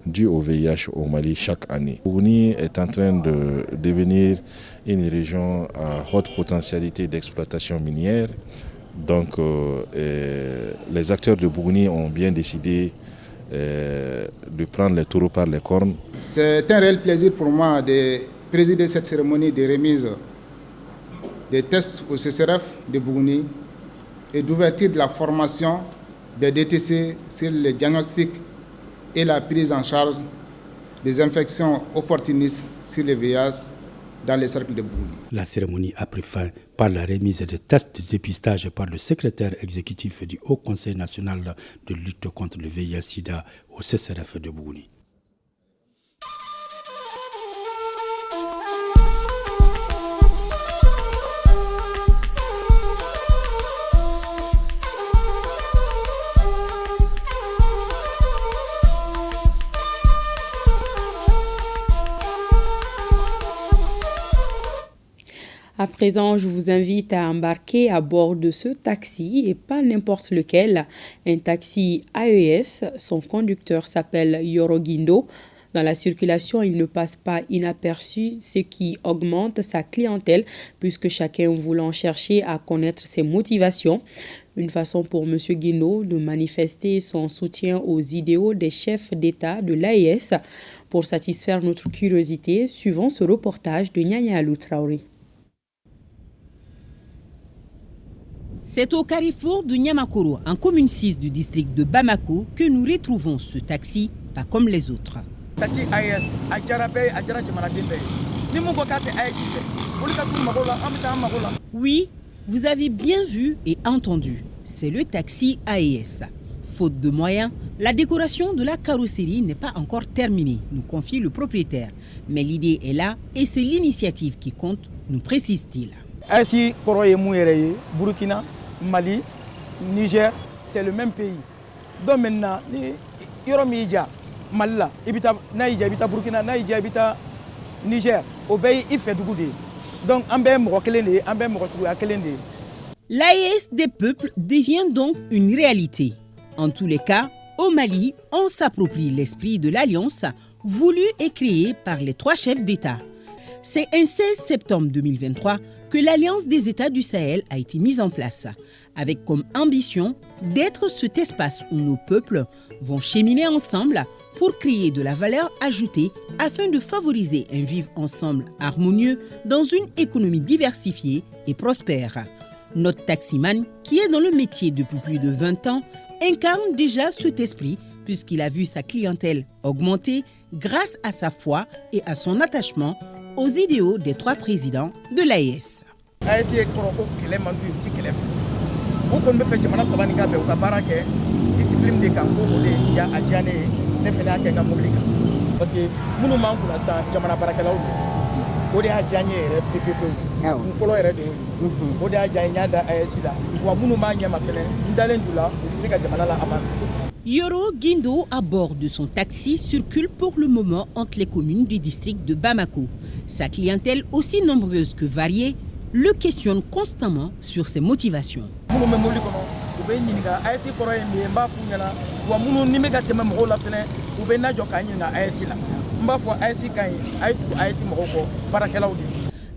Speaker 13: dus au VIH au Mali chaque année. Bougouni est en train de devenir une région à haute potentialité d'exploitation minière. Donc les acteurs de Bougouni ont bien décidé de prendre les taureaux par les cornes.
Speaker 27: C'est un réel plaisir pour moi de présider cette cérémonie de remise des tests au CCRF de Bougouni et d'ouverture de la formation des DTC sur le diagnostic et la prise en charge des infections opportunistes sur le VIH dans les cercles de Bougouni.
Speaker 25: La cérémonie a pris fin par la remise des tests de dépistage par le secrétaire exécutif du Haut Conseil national de lutte contre le VIH-Sida au CCRF de Bougouni.
Speaker 1: À présent, je vous invite à embarquer à bord de ce taxi et pas n'importe lequel, un taxi AES. Son conducteur s'appelle Yorogindo. Dans la circulation, il ne passe pas inaperçu, ce qui augmente sa clientèle puisque chacun voulant chercher à connaître ses motivations. Une façon pour M. Guino de manifester son soutien aux idéaux des chefs d'État de l'AES. Pour satisfaire notre curiosité, suivons ce reportage de Nyanya Alou Traoré.
Speaker 28: C'est au carrefour de Niamakoro, en commune 6 du district de Bamako, que nous retrouvons ce taxi, pas comme les autres. Oui, vous avez bien vu et entendu. C'est le taxi AES. Faute de moyens, la décoration de la carrosserie n'est pas encore terminée, nous confie le propriétaire. Mais l'idée est là et c'est l'initiative qui compte, nous précise-t-il.
Speaker 12: Ainsi, Burkina, Mali, Niger, c'est le même pays. Donc maintenant, Yoromija, Mali, Ibita, Naïja, Ibita, Burkina, Naïja, Ibita, Niger, au pays, il fait du goût. Donc,
Speaker 28: l'AES des peuples devient donc une réalité. En tous les cas, au Mali, on s'approprie l'esprit de l'alliance voulue et créée par les 3 chefs d'État. C'est un 16 septembre 2023 que l'Alliance des États du Sahel a été mise en place, avec comme ambition d'être cet espace où nos peuples vont cheminer ensemble pour créer de la valeur ajoutée afin de favoriser un vivre ensemble harmonieux dans une économie diversifiée et prospère. Notre taximan, qui est dans le métier depuis plus de 20 ans, incarne déjà cet esprit puisqu'il a vu sa clientèle augmenter grâce à sa foi et à son attachement aux idéaux des 3 présidents de l'AES. Yoro Guindo, à bord de son taxi, circule pour le moment entre les communes du district de Bamako. Sa clientèle, aussi nombreuse que variée, le questionne constamment sur ses motivations.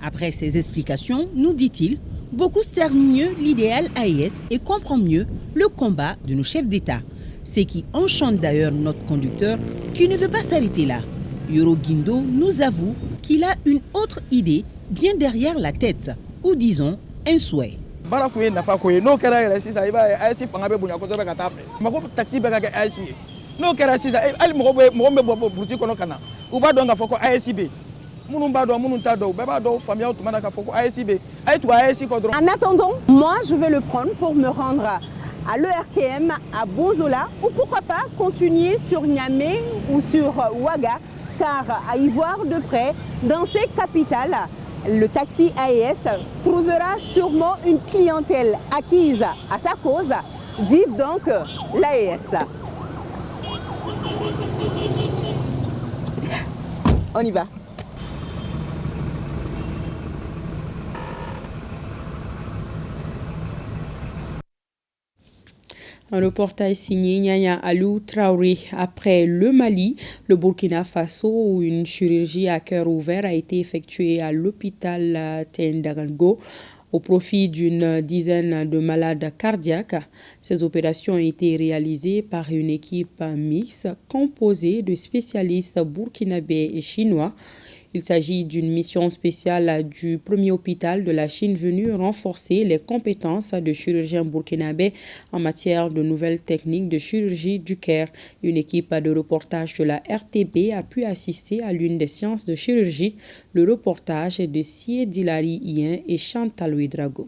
Speaker 28: Après ces explications, nous dit-il, beaucoup cernent mieux l'idéal AES et comprennent mieux le combat de nos chefs d'État. Ce qui enchante d'ailleurs notre conducteur qui ne veut pas s'arrêter là. Yoro Guindo nous avoue qu'il a une autre idée bien derrière la tête, ou disons un souhait.
Speaker 2: En attendant, moi je vais le prendre pour me rendre à l'ERTM à Bozola ou pourquoi pas continuer sur Niamey ou sur Ouaga, car à y voir de près, dans ces capitales, le taxi AES trouvera sûrement une clientèle acquise à sa cause. Vive donc l'AES. On y va.
Speaker 1: Un reportage signé Nyanya Alou Traoré. Après le Mali, le Burkina Faso, où une chirurgie à cœur ouvert a été effectuée à l'hôpital Tendagango au profit d'une dizaine de malades cardiaques. Ces opérations ont été réalisées par une équipe mixte composée de spécialistes burkinabés et chinois. Il s'agit d'une mission spéciale du premier hôpital de la Chine venue renforcer les compétences de chirurgiens burkinabés en matière de nouvelles techniques de chirurgie du cœur. Une équipe de reportage de la RTB a pu assister à l'une des séances de chirurgie. Le reportage est de Sie Dilari Ien et Chantal Ouedrago.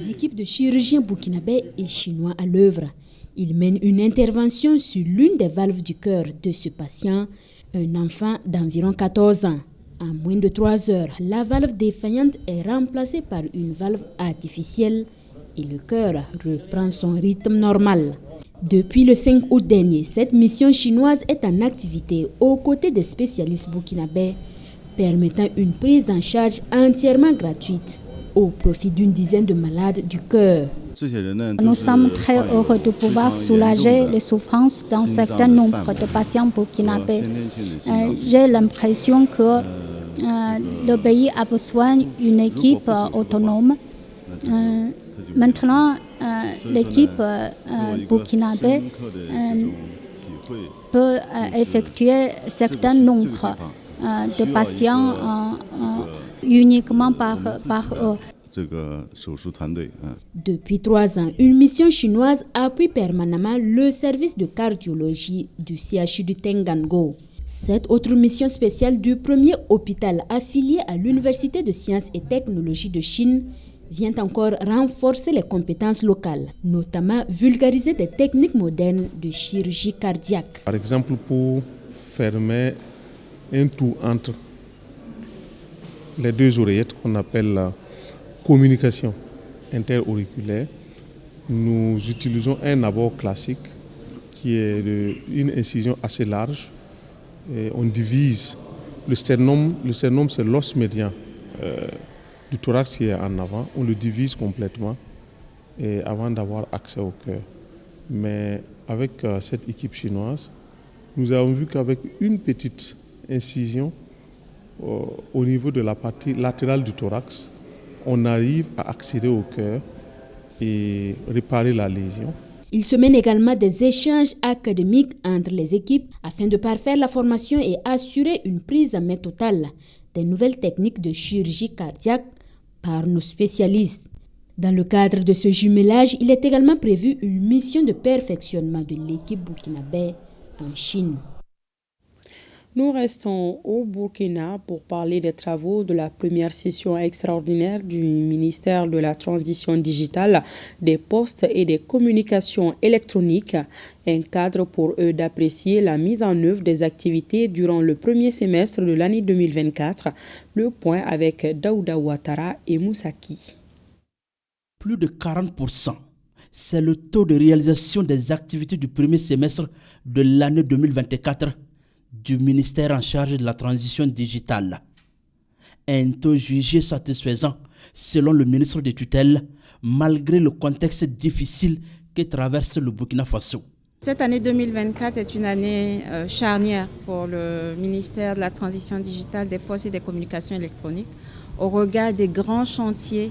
Speaker 3: Une équipe de chirurgiens burkinabés et chinois à l'œuvre. Ils mènent une intervention sur l'une des valves du cœur de ce patient, un enfant d'environ 14 ans. En moins de 3 heures, la valve défaillante est remplacée par une valve artificielle et le cœur reprend son rythme normal. Depuis le 5 août dernier, cette mission chinoise est en activité aux côtés des spécialistes burkinabés, permettant une prise en charge entièrement gratuite au profit d'une dizaine de malades du cœur.
Speaker 4: Nous sommes très heureux de pouvoir soulager les souffrances d'un certain nombre de patients burkinabés. J'ai l'impression que le pays a besoin d'une équipe autonome. Maintenant, l'équipe burkinabé peut effectuer un certain nombre de patients uniquement par eux.
Speaker 3: Depuis 3 ans, une mission chinoise appuie permanemment le service de cardiologie du CHU du Tengango. Cette autre mission spéciale du premier hôpital affilié à l'Université de sciences et technologies de Chine vient encore renforcer les compétences locales, notamment vulgariser des techniques modernes de chirurgie cardiaque.
Speaker 5: Par exemple, pour fermer un trou entre les 2 oreillettes qu'on appelle la communication interauriculaire, nous utilisons un abord classique qui est une incision assez large. Et on divise le sternum c'est l'os médian du thorax qui est en avant, on le divise complètement et avant d'avoir accès au cœur. Mais avec cette équipe chinoise, nous avons vu qu'avec une petite incision au niveau de la partie latérale du thorax, on arrive à accéder au cœur et réparer la lésion.
Speaker 3: Il se mène également des échanges académiques entre les équipes afin de parfaire la formation et assurer une prise en main totale des nouvelles techniques de chirurgie cardiaque par nos spécialistes. Dans le cadre de ce jumelage, il est également prévu une mission de perfectionnement de l'équipe burkinabé en Chine.
Speaker 1: Nous restons au Burkina pour parler des travaux de la première session extraordinaire du ministère de la Transition digitale, des postes et des communications électroniques, un cadre pour eux d'apprécier la mise en œuvre des activités durant le premier semestre de l'année 2024. Le point avec Daouda Ouattara et Moussaki.
Speaker 6: Plus de 40%, c'est le taux de réalisation des activités du premier semestre de l'année 2024. Du ministère en charge de la transition digitale. Un taux jugé satisfaisant selon le ministre de tutelle, malgré le contexte difficile que traverse le Burkina Faso.
Speaker 7: Cette année 2024 est une année charnière pour le ministère de la transition digitale, des postes et des communications électroniques au regard des grands chantiers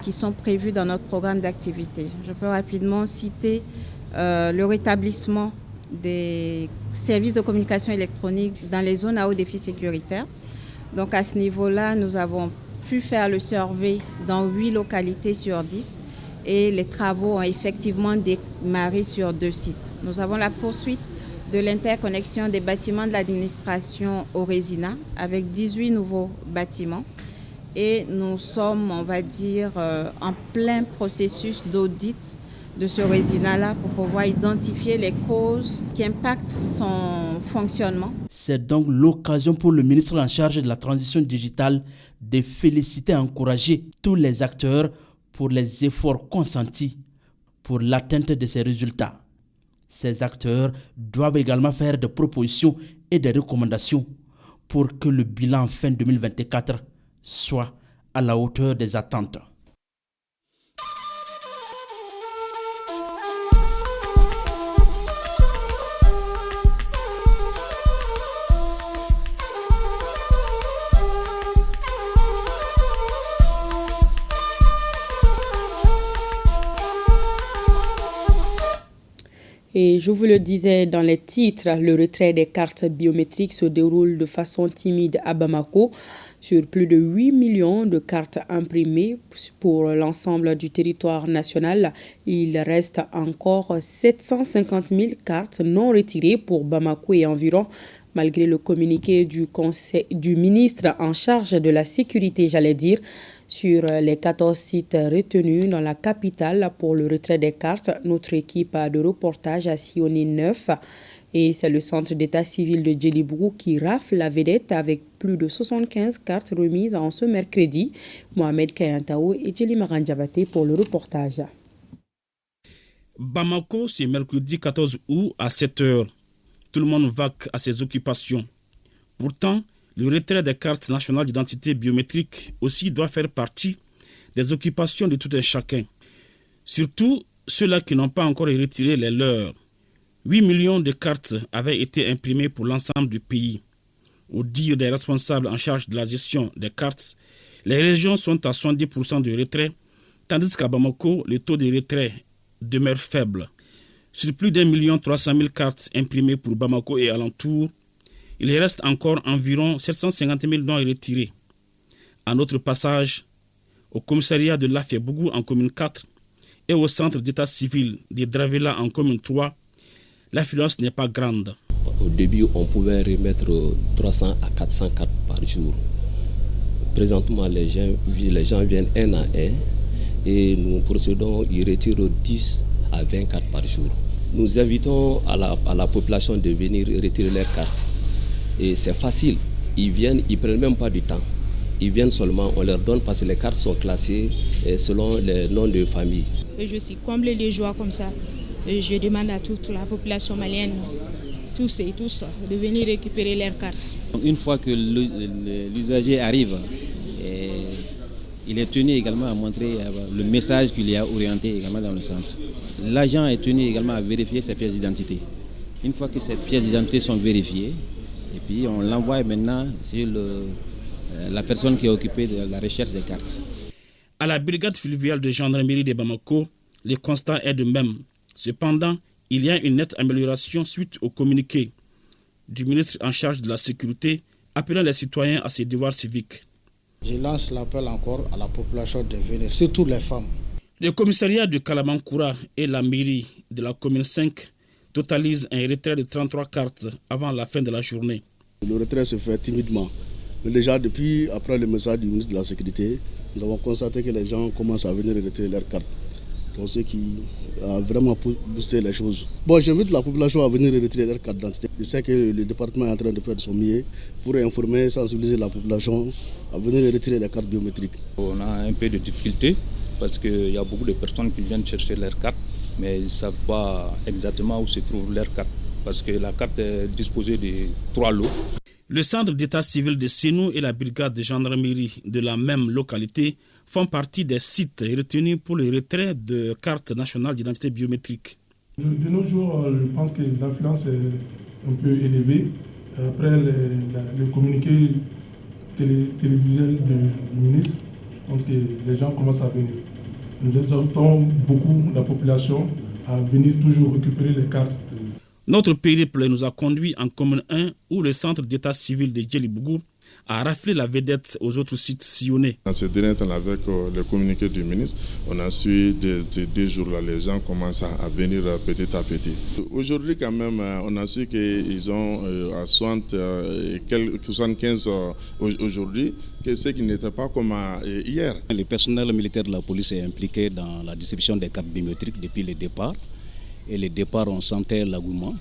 Speaker 7: qui sont prévus dans notre programme d'activité. Je peux rapidement citer le rétablissement des services de communication électronique dans les zones à haut défi sécuritaire. Donc à ce niveau-là, nous avons pu faire le survey dans 8 localités sur 10 et les travaux ont effectivement démarré sur 2 sites. Nous avons la poursuite de l'interconnexion des bâtiments de l'administration au Résina avec 18 nouveaux bâtiments et nous sommes, on va dire, en plein processus d'audit de ce Résina-là pour pouvoir identifier les causes qui impactent son fonctionnement.
Speaker 6: C'est donc l'occasion pour le ministre en charge de la transition digitale de féliciter et encourager tous les acteurs pour les efforts consentis pour l'atteinte de ces résultats. Ces acteurs doivent également faire des propositions et des recommandations pour que le bilan fin 2024 soit à la hauteur des attentes.
Speaker 1: Et je vous le disais dans les titres, le retrait des cartes biométriques se déroule de façon timide à Bamako. Sur plus de 8 millions de cartes imprimées pour l'ensemble du territoire national, il reste encore 750 000 cartes non retirées pour Bamako et environ, malgré le communiqué du ministre en charge de la sécurité, sur les 14 sites retenus dans la capitale pour le retrait des cartes. Notre équipe de reportage a sillonné 9 et c'est le centre d'état civil de Djelibougou qui rafle la vedette avec plus de 75 cartes remises en ce mercredi. Mohamed Kayantao et Djeli Marandjabate pour le reportage.
Speaker 16: Bamako, c'est mercredi 14 août à 7h. Tout le monde vaque à ses occupations. Pourtant, le retrait des cartes nationales d'identité biométrique aussi doit faire partie des occupations de tout un chacun. Surtout ceux-là qui n'ont pas encore retiré les leurs. 8 millions de cartes avaient été imprimées pour l'ensemble du pays. Au dire des responsables en charge de la gestion des cartes, les régions sont à 70% de retrait, tandis qu'à Bamako, le taux de retrait demeure faible. Sur plus d'1 300 000 cartes imprimées pour Bamako et alentour, il reste encore environ 750 000 non retirés. À notre passage, Au commissariat de Lafia-Bougou en commune 4 et au centre d'état civil de Dravela en commune 3, l'affluence n'est pas grande.
Speaker 8: Au début, on pouvait remettre 300 à 400 cartes par jour. Présentement, les gens viennent un à un et nous procédons, ils retirent 10 à 20 cartes par jour. Nous invitons à la population de venir retirer leurs cartes. Et c'est facile, ils viennent, ils ne prennent même pas du temps. Ils viennent seulement, on leur donne parce que les cartes sont classées selon les noms de famille.
Speaker 9: Et je suis comblée de joie comme ça. Et je demande à toute la population malienne, tous et tous, de venir récupérer leurs cartes.
Speaker 10: Une fois que l'usager arrive, il est tenu également à montrer le message qu'il y a orienté également dans le centre. L'agent est tenu également à vérifier ses pièces d'identité. Une fois que ces pièces d'identité sont vérifiées, et puis on l'envoie maintenant sur la personne qui est occupée de la recherche des cartes.
Speaker 16: À la brigade fluviale de gendarmerie de Bamako, le constat est de même. Cependant, il y a une nette amélioration suite au communiqué du ministre en charge de la sécurité appelant les citoyens à ses devoirs civiques.
Speaker 11: Je lance l'appel encore à la population de venir, surtout les femmes.
Speaker 16: Le commissariat de Kalamankoura et la mairie de la commune 5 totalisent un retrait de 33 cartes avant la fin de la journée.
Speaker 14: Le retrait se fait timidement. Mais déjà, après le message du ministre de la Sécurité, nous avons constaté que les gens commencent à venir retirer leurs cartes. Donc, ce qui a vraiment boosté les choses. Bon, j'invite la population à venir retirer leurs cartes d'identité. Je sais que le département est en train de faire son mieux pour informer, sensibiliser la population à venir retirer les cartes biométriques.
Speaker 15: On a un peu de difficulté parce qu'il y a beaucoup de personnes qui viennent chercher leurs cartes, mais ils ne savent pas exactement où se trouve leur carte parce que la carte est disposée de 3 lots.
Speaker 16: Le centre d'état civil de Sénou et la brigade de gendarmerie de la même localité font partie des sites retenus pour le retrait de cartes nationales d'identité biométrique.
Speaker 17: De nos jours, je pense que l'influence est un peu élevée. Après le communiqué télévisuel du ministre, je pense que les gens commencent à venir. Nous exhortons beaucoup la population à venir toujours récupérer les cartes.
Speaker 16: Notre périple nous a conduits en commune 1 où le centre d'état civil de Djelibougou a raflé la vedette aux autres sites sillonnés.
Speaker 19: Dans ce dernier temps, avec le communiqué du ministre, on a su ces 2 jours-là, les gens commencent à venir petit à petit. Aujourd'hui, quand même, on a su qu'ils ont à 75 aujourd'hui, que ce qui n'était pas comme hier.
Speaker 10: Le personnel militaire de la police est impliqué dans la distribution des cartes biométriques depuis le départ. Et les départs, on sentait l'engouement.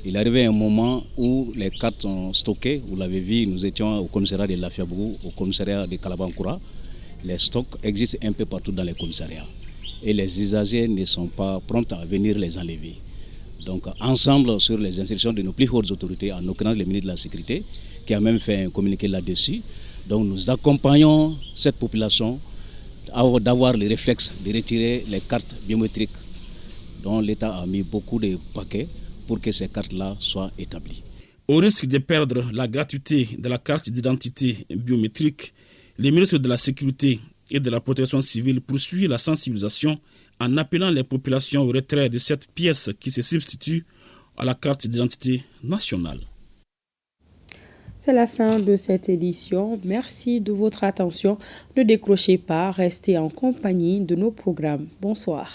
Speaker 10: Il arrivait un moment où les cartes sont stockées. Vous l'avez vu, nous étions au commissariat de Lafia-Bougou, au commissariat de Kalabankoura. Les stocks existent un peu partout dans les commissariats. Et les usagers ne sont pas prompts à venir les enlever. Donc ensemble, sur les instructions de nos plus hautes autorités, en l'occurrence le ministre de la Sécurité, qui a même fait un communiqué là-dessus. Donc nous accompagnons cette population d'avoir le réflexe de retirer les cartes biométriques dont l'État a mis beaucoup de paquets pour que ces cartes-là soient établies.
Speaker 16: Au risque de perdre la gratuité de la carte d'identité biométrique, le ministre de la Sécurité et de la Protection civile poursuit la sensibilisation en appelant les populations au retrait de cette pièce qui se substitue à la carte d'identité nationale.
Speaker 1: C'est la fin de cette édition. Merci de votre attention. Ne décrochez pas, restez en compagnie de nos programmes. Bonsoir.